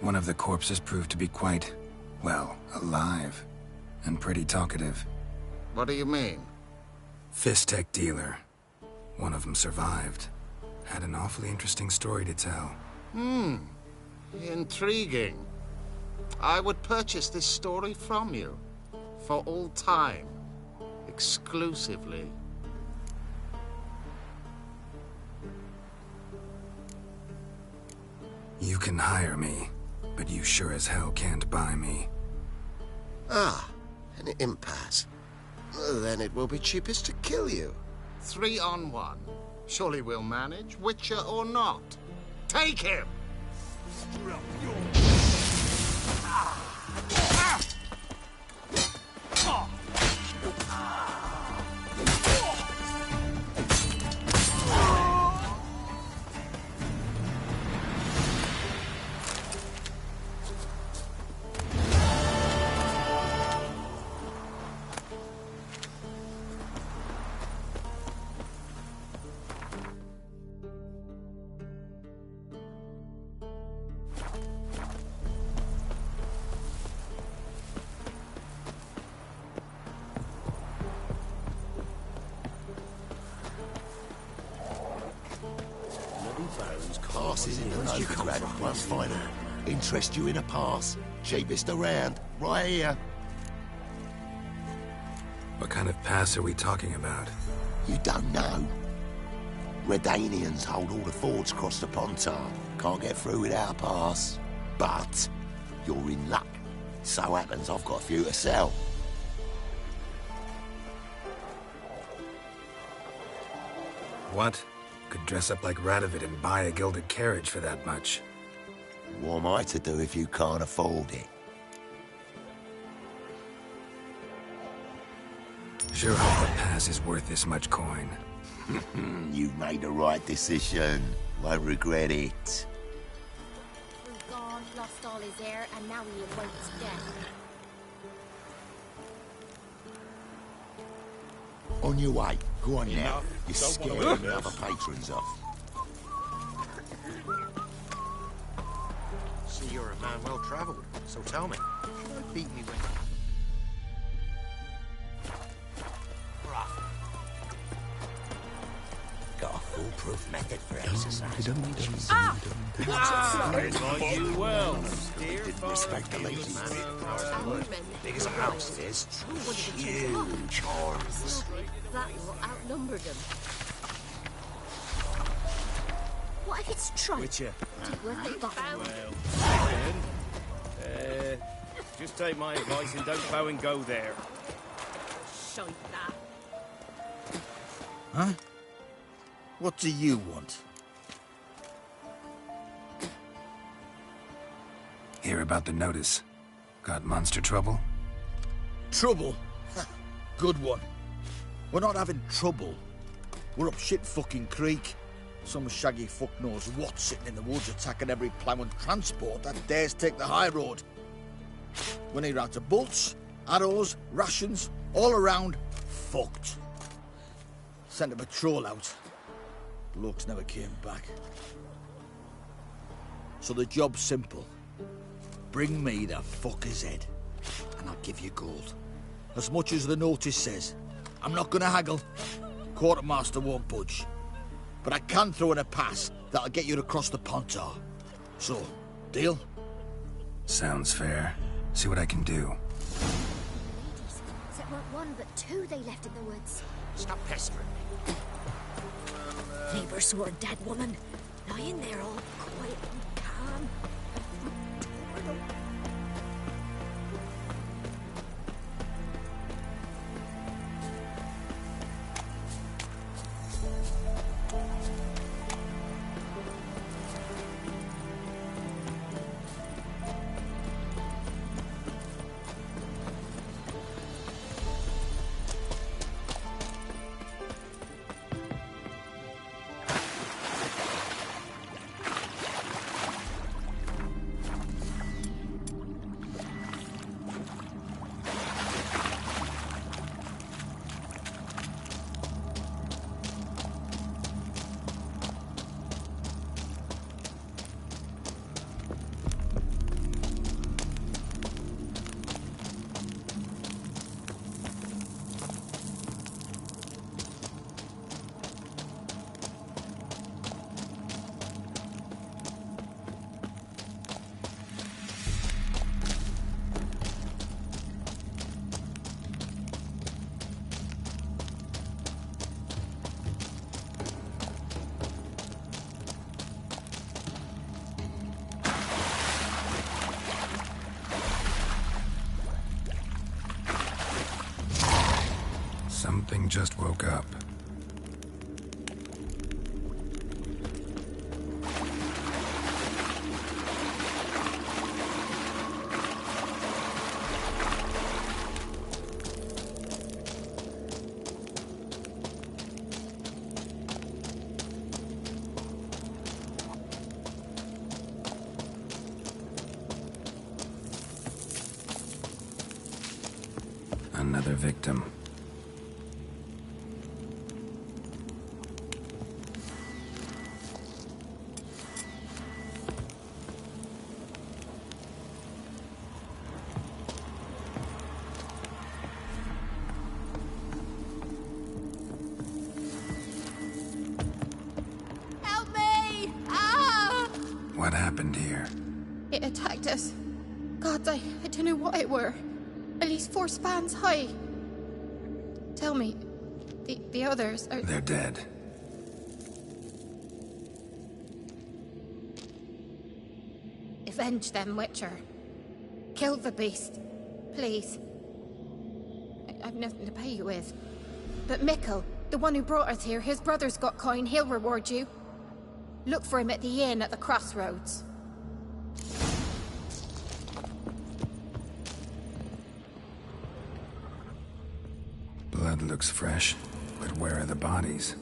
[SPEAKER 6] One of the corpses proved to be quite, well, alive. And pretty talkative.
[SPEAKER 3] What do you mean?
[SPEAKER 6] Fistech dealer. One of them survived. Had an awfully interesting story to tell.
[SPEAKER 3] Intriguing. I would purchase this story from you. For all time. Exclusively.
[SPEAKER 6] You can hire me, but you sure as hell can't buy me.
[SPEAKER 19] Ah, an impasse. Then it will be cheapest to kill you.
[SPEAKER 3] 3 on 1. Surely we'll manage, Witcher or not. Take him!
[SPEAKER 19] Passes in the Novigrad one final. Interest you in a pass? Cheapest around, right here.
[SPEAKER 6] What kind of pass are we talking about?
[SPEAKER 19] You don't know? Redanians hold all the fords across the Pontar. Can't get through without a pass. But you're in luck. So happens I've got a few to sell.
[SPEAKER 6] What? Could dress up like Radovid and buy a gilded carriage for that much.
[SPEAKER 19] What am I to do if you can't afford it?
[SPEAKER 6] Sure hope the pass is worth this much coin.
[SPEAKER 19] You've made the right decision. Won't regret it.
[SPEAKER 1] We've gone, lost all his air, and now he awaits death.
[SPEAKER 19] On your way. Go on now. You're
[SPEAKER 14] Don't
[SPEAKER 19] scaring
[SPEAKER 14] wanna
[SPEAKER 19] the other patrons off.
[SPEAKER 20] See, you're a man well travelled, so tell me, should I beat me when...
[SPEAKER 18] Got a foolproof method for exercising witches.
[SPEAKER 14] You well, dear.
[SPEAKER 19] Didn't respect the ladies.
[SPEAKER 20] Big as a house it is.
[SPEAKER 19] Huge horns.
[SPEAKER 1] That will outnumber them. What if it's trite?
[SPEAKER 14] Witcher.
[SPEAKER 1] Is it worth the bottle?
[SPEAKER 14] Well, just take my advice and don't bow and go there.
[SPEAKER 1] Shite that.
[SPEAKER 20] Huh? What do you want?
[SPEAKER 6] Hear about the notice. Got monster trouble?
[SPEAKER 20] Trouble? Good one. We're not having trouble. We're up shit fucking creek. Some shaggy fuck knows what sitting in the woods attacking every plough and transport that dares take the high road. We need rounds of bolts, arrows, rations, all around fucked. Sent a patrol out. Blokes never came back. So the job's simple. Bring me the fucker's head, and I'll give you gold. As much as the notice says. I'm not gonna haggle. Quartermaster won't budge. But I can throw in a pass that'll get you across the Pontar. So, deal?
[SPEAKER 6] Sounds fair. See what I can do.
[SPEAKER 1] So it weren't one, but two they left in the woods.
[SPEAKER 18] Stop pestering me.
[SPEAKER 10] Neighbour saw a dead woman lying there all quiet and calm.
[SPEAKER 6] Something just woke up. Another victim.
[SPEAKER 1] Help me! Ah!
[SPEAKER 6] What happened here?
[SPEAKER 21] It attacked us. God, I don't know what it were. At least 4 spans high. Tell me, the others are...
[SPEAKER 6] They're dead.
[SPEAKER 21] Avenge them, Witcher. Kill the beast. Please. I've nothing to pay you with. But Mikkel, the one who brought us here, his brother's got coin, he'll reward you. Look for him at the inn at the crossroads.
[SPEAKER 6] Blood looks fresh, but where are the bodies?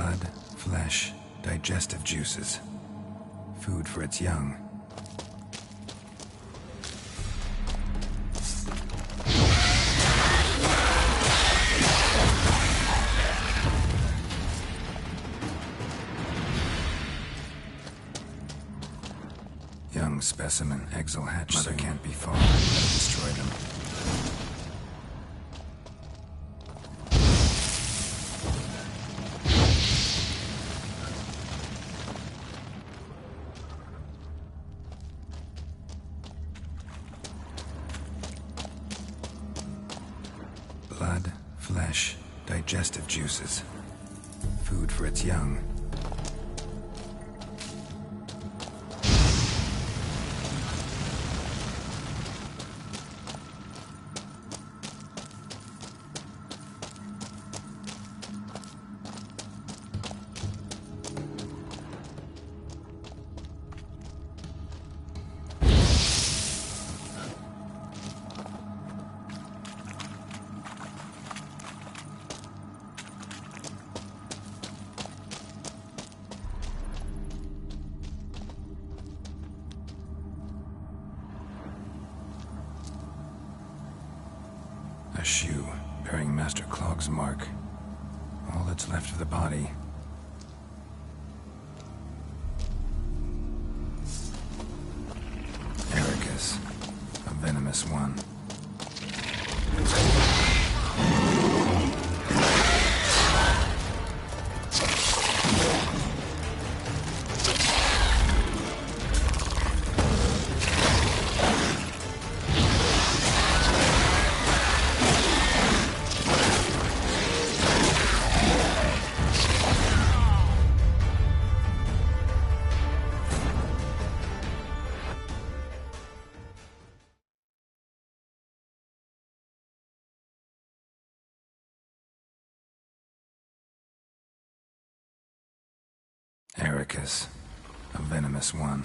[SPEAKER 6] Blood, flesh, digestive juices. Food for its young. Young specimen, eggs will hatch. Mother can't be far. Better destroy them. Blood, flesh, digestive juices. Food for its young. A shoe bearing Master Clog's mark. All that's left of the body. Ericus, a venomous one. Ericus, a venomous one.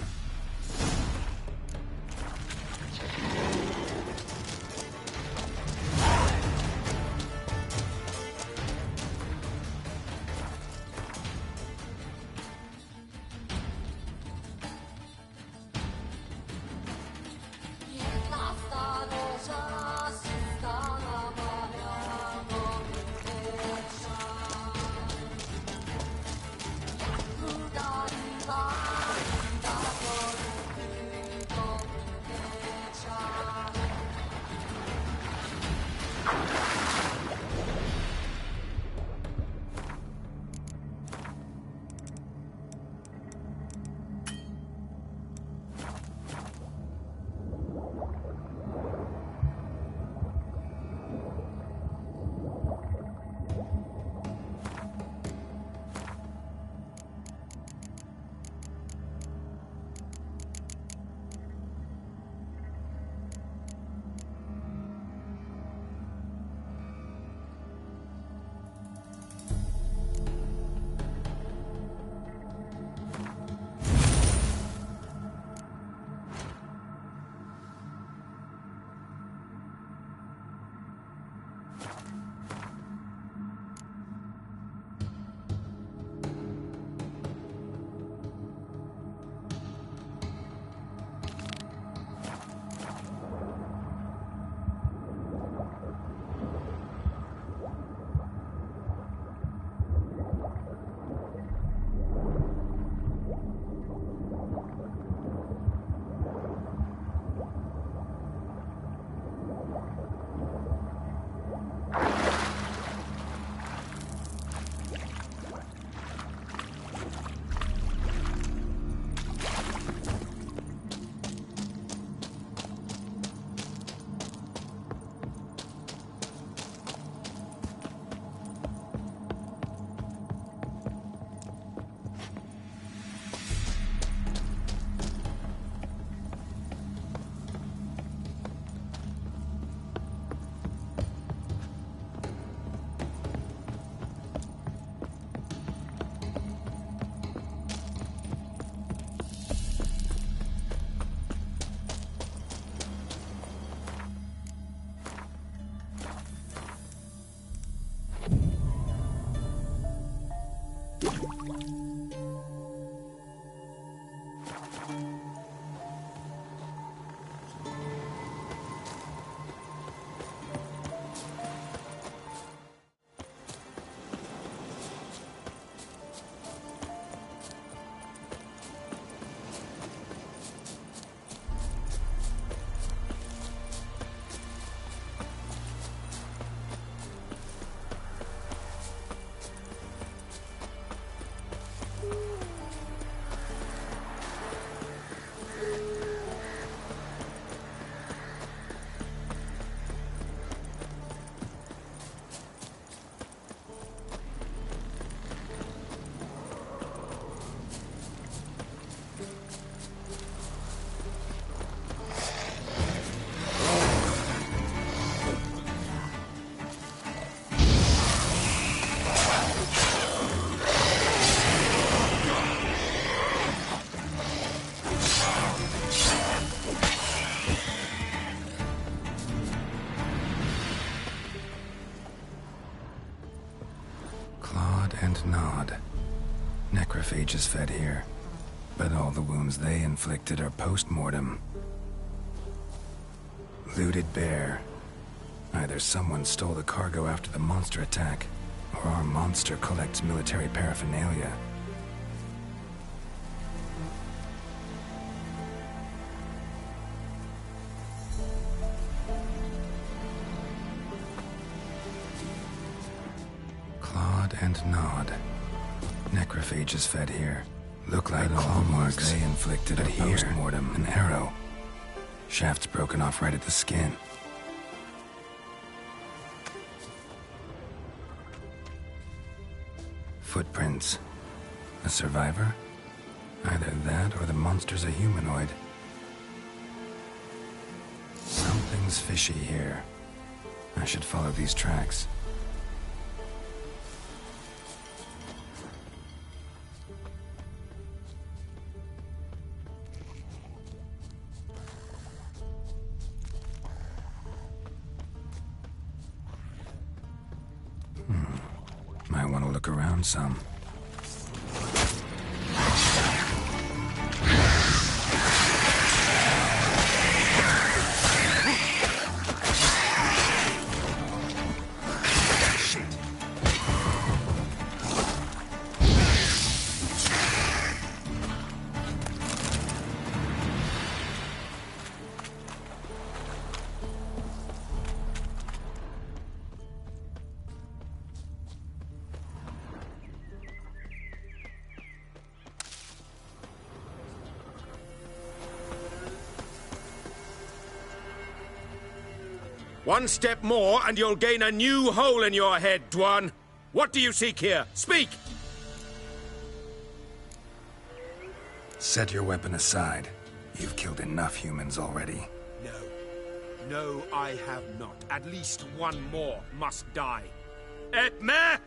[SPEAKER 6] and Nod. Necrophages fed here, but all the wounds they inflicted are post-mortem. Looted bear. Either someone stole the cargo after the monster attack, or our monster collects military paraphernalia. Clawed and gnawed. Necrophages fed here. Look like claw marks they inflicted at post-mortem. An arrow. Shaft's broken off right at the skin. Footprints. A survivor? Either that or the monster's a humanoid. Something's fishy here. I should follow these tracks. Might want to look around some.
[SPEAKER 9] One step more, and you'll gain a new hole in your head, Dwan. What do you seek here? Speak!
[SPEAKER 6] Set your weapon aside. You've killed enough humans already.
[SPEAKER 9] No. No, I have not. At least one more must die. Etme!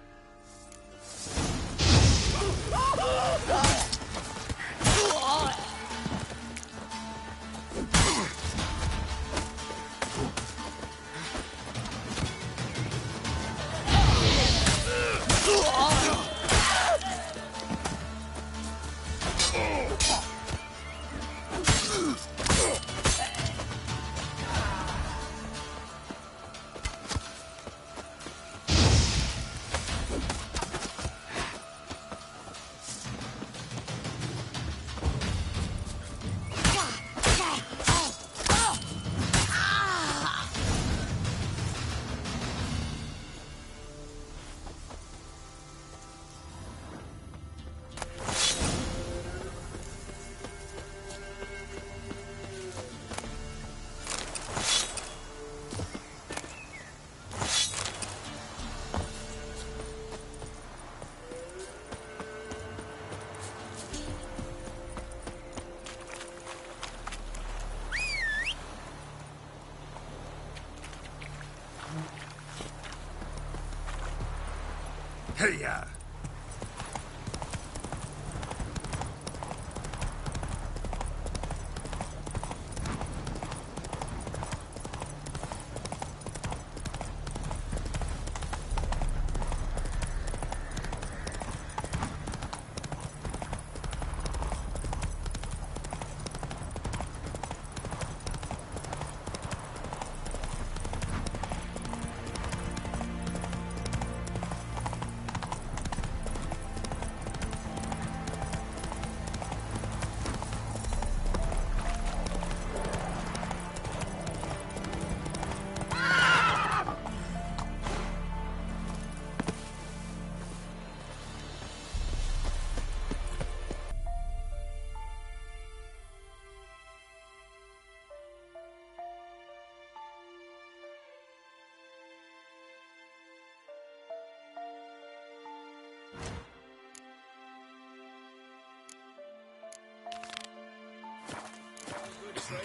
[SPEAKER 9] Hey-ya!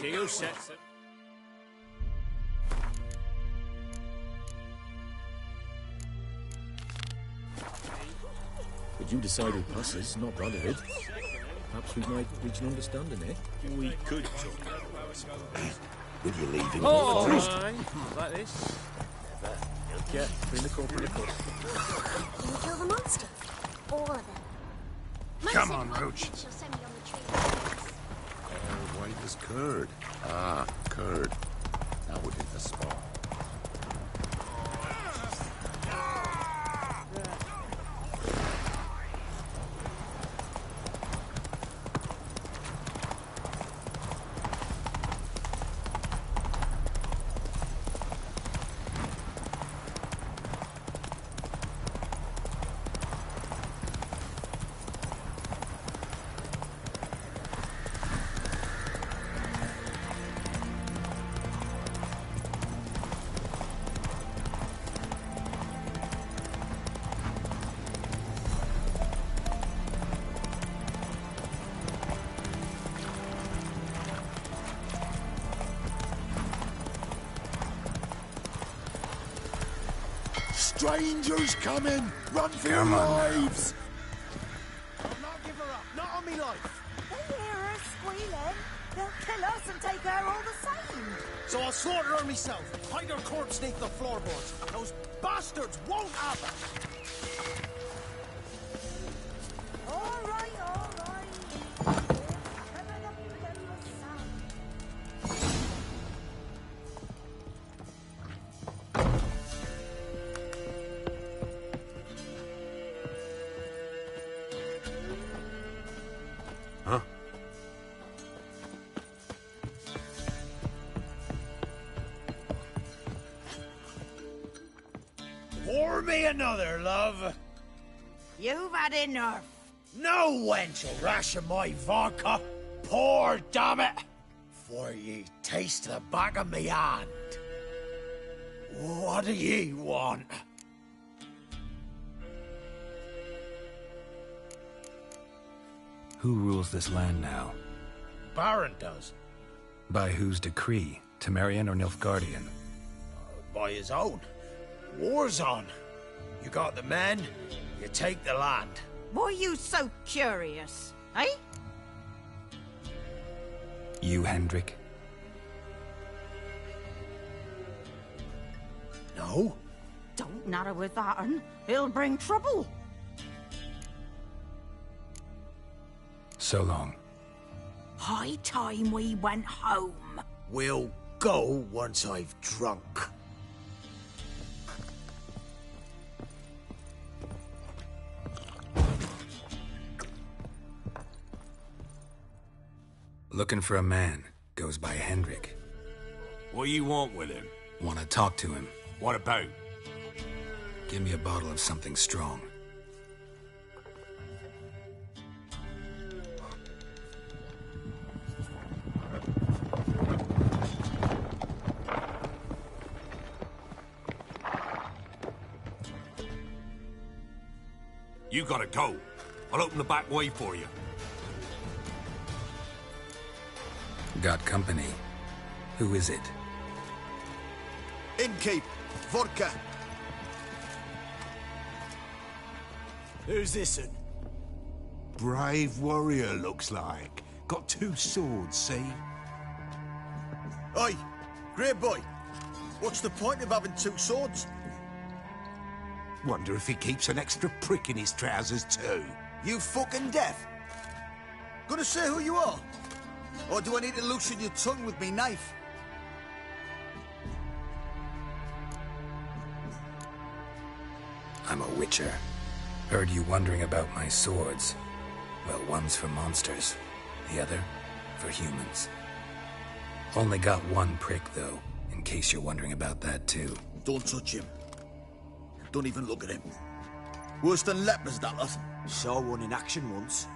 [SPEAKER 7] KO set.
[SPEAKER 15] But you decided passes, not Brotherhood. Perhaps we might reach an understanding, eh?
[SPEAKER 7] We could talk about our suppose.
[SPEAKER 19] Will you leave him
[SPEAKER 7] Oh,
[SPEAKER 19] first?
[SPEAKER 7] like this?
[SPEAKER 15] Yeah, bring the corporal across.
[SPEAKER 5] Can we kill the monster?
[SPEAKER 6] Come on, Roach.
[SPEAKER 19] White as curd. Ah, curd. That would hit the spot. Strangers coming! Run for your lives!
[SPEAKER 14] I'll not give her up. Not on me life.
[SPEAKER 2] They hear her squealing. They'll kill us and take her all the same.
[SPEAKER 14] So I'll slaughter her myself. Hide her corpse beneath the floorboards. Those bastards won't have her.
[SPEAKER 2] All right, all right.
[SPEAKER 20] Huh?
[SPEAKER 14] Pour me another, love.
[SPEAKER 2] You've had enough.
[SPEAKER 14] No wench will ration my vodka. Pour, damn it. For ye taste the back of me hand. What do ye want?
[SPEAKER 6] Who rules this land now?
[SPEAKER 14] Baron does.
[SPEAKER 6] By whose decree? Temerian or Nilfgaardian?
[SPEAKER 14] By his own. War's on. You got the men, you take the land.
[SPEAKER 2] Why are you so curious, eh?
[SPEAKER 6] You, Hendrik?
[SPEAKER 14] No?
[SPEAKER 2] Don't natter with that, un. It'll bring trouble.
[SPEAKER 6] So long.
[SPEAKER 2] High time we went home.
[SPEAKER 14] We'll go once I've drunk.
[SPEAKER 6] Looking for a man. Goes by Hendrik.
[SPEAKER 9] What you want with him?
[SPEAKER 6] Want to talk to him.
[SPEAKER 9] What about?
[SPEAKER 6] Give me a bottle of something strong.
[SPEAKER 9] You gotta go. I'll open the back way for you.
[SPEAKER 6] Got company. Who is it?
[SPEAKER 4] Innkeep. Vodka.
[SPEAKER 14] Who's this un?
[SPEAKER 5] Brave warrior, looks like. Got 2 swords, see?
[SPEAKER 4] Oi, great boy. What's the point of having 2 swords?
[SPEAKER 5] Wonder if he keeps an extra prick in his trousers too.
[SPEAKER 4] You fucking deaf? Gonna say who you are? Or do I need to loosen your tongue with me knife?
[SPEAKER 6] I'm a witcher. Heard you wondering about my swords. Well, one's for monsters, the other for humans. Only got 1 prick, though, in case you're wondering about that, too.
[SPEAKER 4] Don't touch him. Don't even look at him. Worse than lepers, that lot.
[SPEAKER 14] Saw one in action once.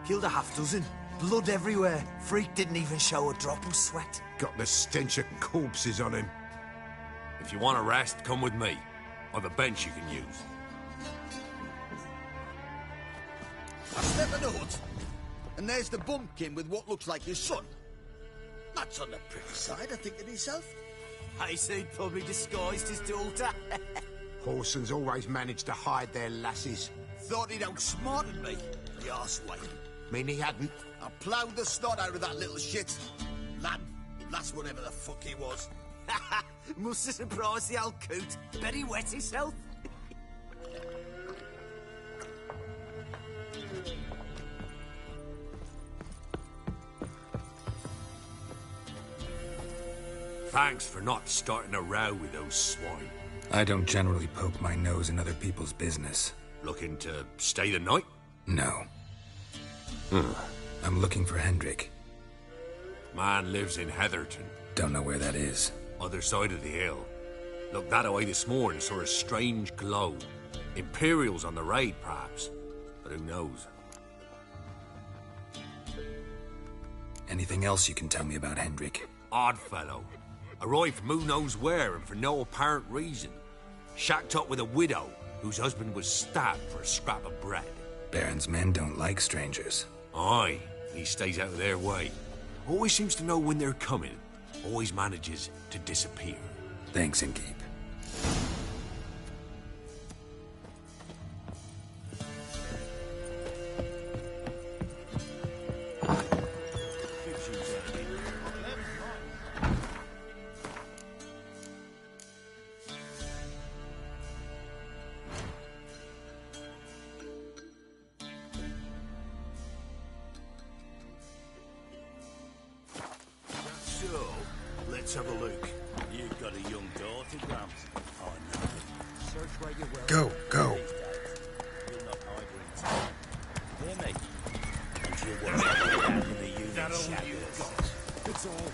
[SPEAKER 14] Killed a half-dozen. Blood everywhere. Freak didn't even show a drop of sweat.
[SPEAKER 5] Got the stench of corpses on him.
[SPEAKER 9] If you want a rest, come with me. Or the bench you can use.
[SPEAKER 4] I step in the hood, and there's the bumpkin with what looks like his son. That's on the pretty side, I think, to myself.
[SPEAKER 14] I said probably disguised his daughter.
[SPEAKER 5] Horsons always manage to hide their lasses.
[SPEAKER 4] Thought he'd outsmarted me, the arsewipe.
[SPEAKER 5] Mean he hadn't?
[SPEAKER 4] I ploughed the snot out of that little shit. Lass whatever the fuck he was.
[SPEAKER 14] Must have surprised the old coot. Bet he wet himself.
[SPEAKER 8] Thanks for not starting a row with those swine.
[SPEAKER 6] I don't generally poke my nose in other people's business.
[SPEAKER 8] Looking to stay the night?
[SPEAKER 6] No. I'm looking for Hendrik.
[SPEAKER 8] Man lives in Heatherton.
[SPEAKER 6] Don't know where that is.
[SPEAKER 8] Other side of the hill. Looked that away this morning, saw a strange glow. Imperials on the raid, perhaps. But who knows?
[SPEAKER 6] Anything else you can tell me about Hendrik?
[SPEAKER 8] Odd fellow. Arrived from who knows where and for no apparent reason. Shacked up with a widow whose husband was stabbed for a scrap of bread.
[SPEAKER 6] Baron's men don't like strangers.
[SPEAKER 8] Aye, he stays out of their way. Always seems to know when they're coming. Always manages to disappear.
[SPEAKER 6] Thanks, Inkeep.
[SPEAKER 7] So, let's have a look. You've got a young daughter, Gramps. Oh, no. Search where you were.
[SPEAKER 6] Go, go.
[SPEAKER 7] You'll not hide her in time. Hear me? And you'll watch out down in the Union shadows. It's all.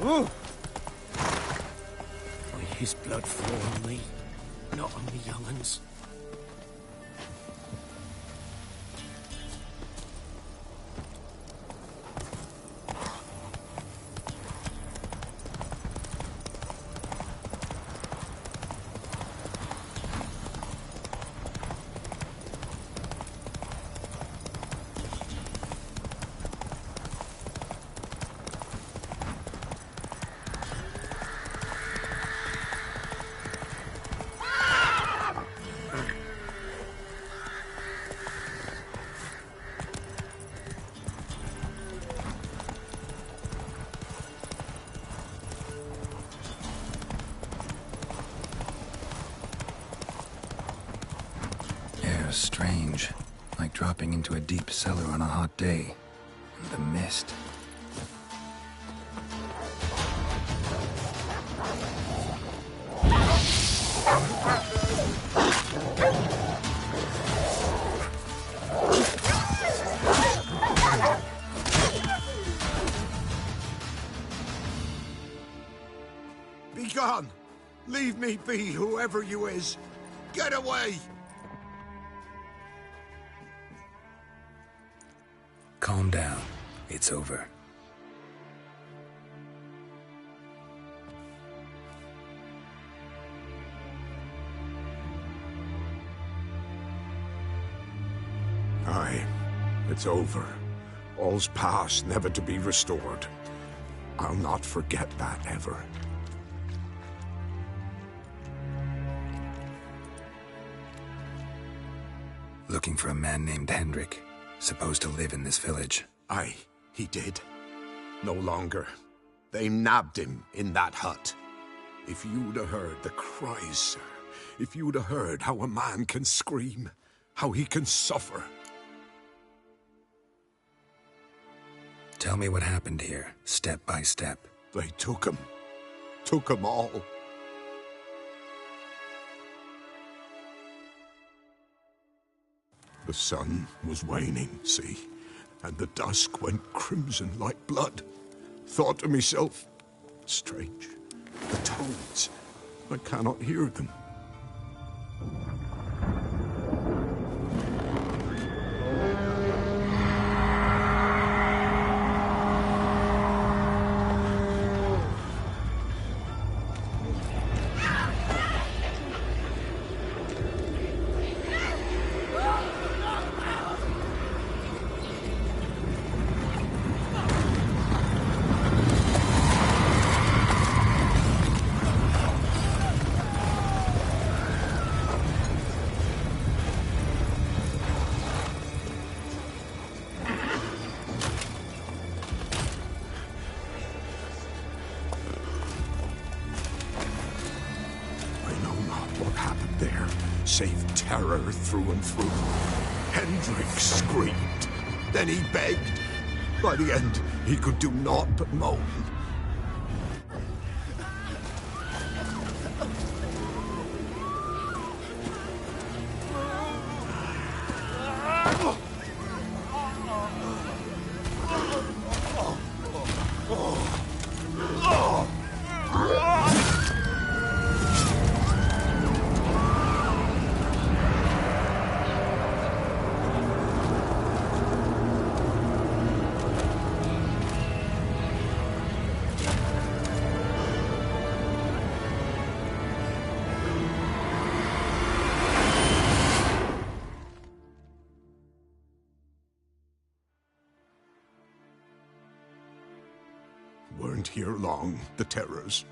[SPEAKER 14] Oh! May his blood flow on me, not on the young'uns.
[SPEAKER 6] Air's strange, like dropping into a deep cellar on a hot day. And the mist.
[SPEAKER 5] Be gone! Leave me be, whoever you is! Get away!
[SPEAKER 6] Calm down. It's over.
[SPEAKER 5] Aye, it's over. All's past, never to be restored. I'll not forget that ever.
[SPEAKER 6] Looking for a man named Hendrik, supposed to live in this village.
[SPEAKER 5] Aye, he did. No longer. They nabbed him in that hut. If you'd have heard the cries, sir, if you'd have heard how a man can scream, how he can suffer.
[SPEAKER 6] Tell me what happened here, step by step.
[SPEAKER 5] They took him. Took him all. The sun was waning, see, and the dusk went crimson like blood. Thought to myself, strange, the toads, I cannot hear them. what happened there, save terror through and through. Hendrik screamed. Then he begged. By the end, he could do naught but moan. Weren't here long, the terrors.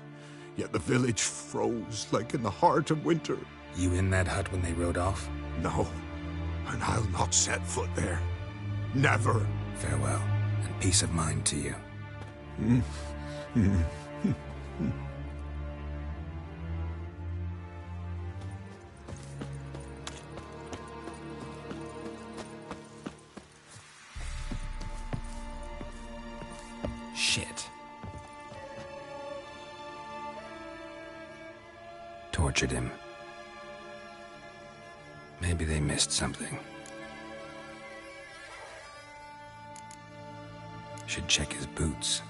[SPEAKER 5] Yet the village froze like in the heart of winter.
[SPEAKER 6] You in that hut when they rode off?
[SPEAKER 5] No, and I'll not set foot there. Never.
[SPEAKER 6] Farewell, and peace of mind to you. Shit. Tortured him. Maybe they missed something. Should check his boots.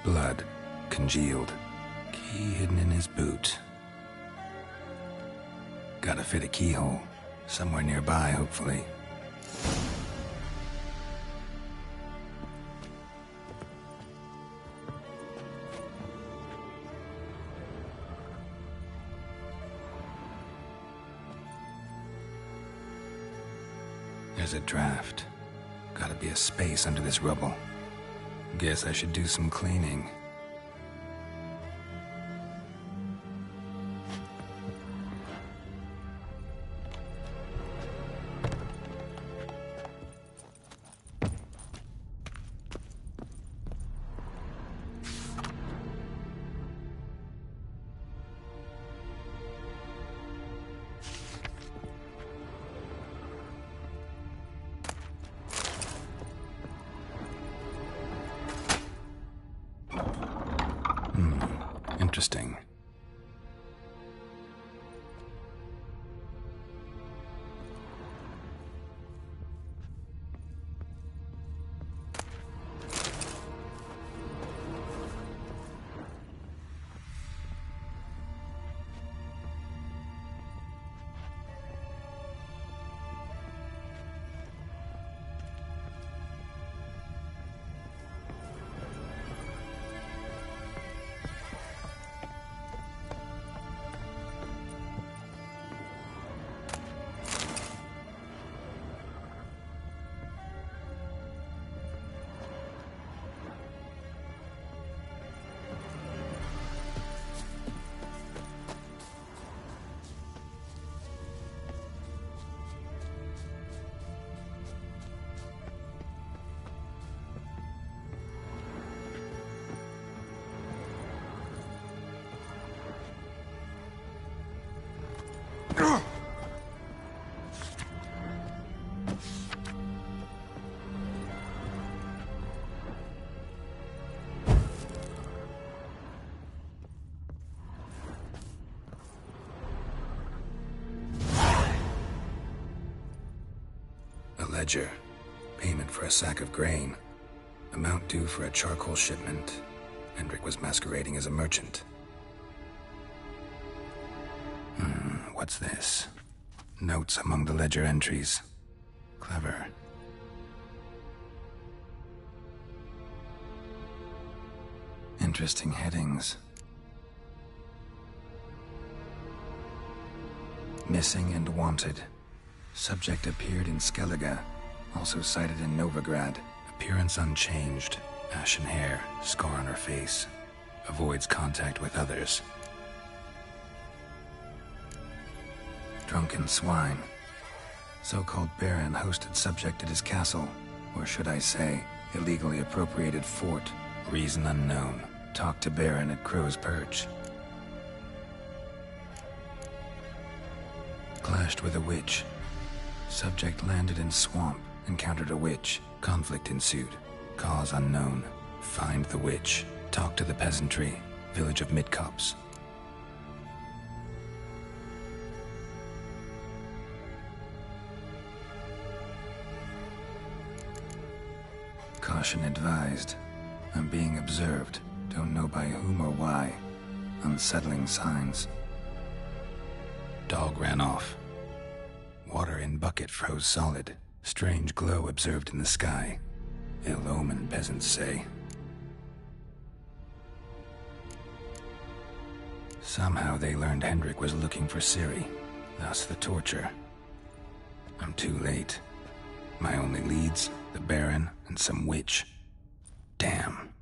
[SPEAKER 6] Blood, congealed. Key hidden in his boot. Gotta fit a keyhole. Somewhere nearby, hopefully. There's a draft. Gotta be a space under this rubble. Guess I should do some cleaning. Interesting. A ledger. Payment for a sack of grain. Amount due for a charcoal shipment. Hendrik was masquerading as a merchant. What's this? Notes among the ledger entries. Clever. Interesting headings. Missing and wanted. Subject appeared in Skellige. Also sighted in Novigrad. Appearance unchanged. Ashen hair. Scar on her face. Avoids contact with others. Drunken swine. So-called baron hosted subject at his castle. Or should I say, illegally appropriated fort. Reason unknown. Talked to baron at Crow's Perch. Clashed with a witch. Subject landed in swamp, encountered a witch. Conflict ensued. Cause unknown. Find the witch. Talk to the peasantry. Village of Midcops. Caution advised. I'm being observed. Don't know by whom or why. Unsettling signs. Dog ran off. Water in bucket froze solid. Strange glow observed in the sky. Ill omen, peasants say. Somehow they learned Hendrik was looking for Ciri. Thus the torture. I'm too late. My only leads, the Baron and some witch. Damn.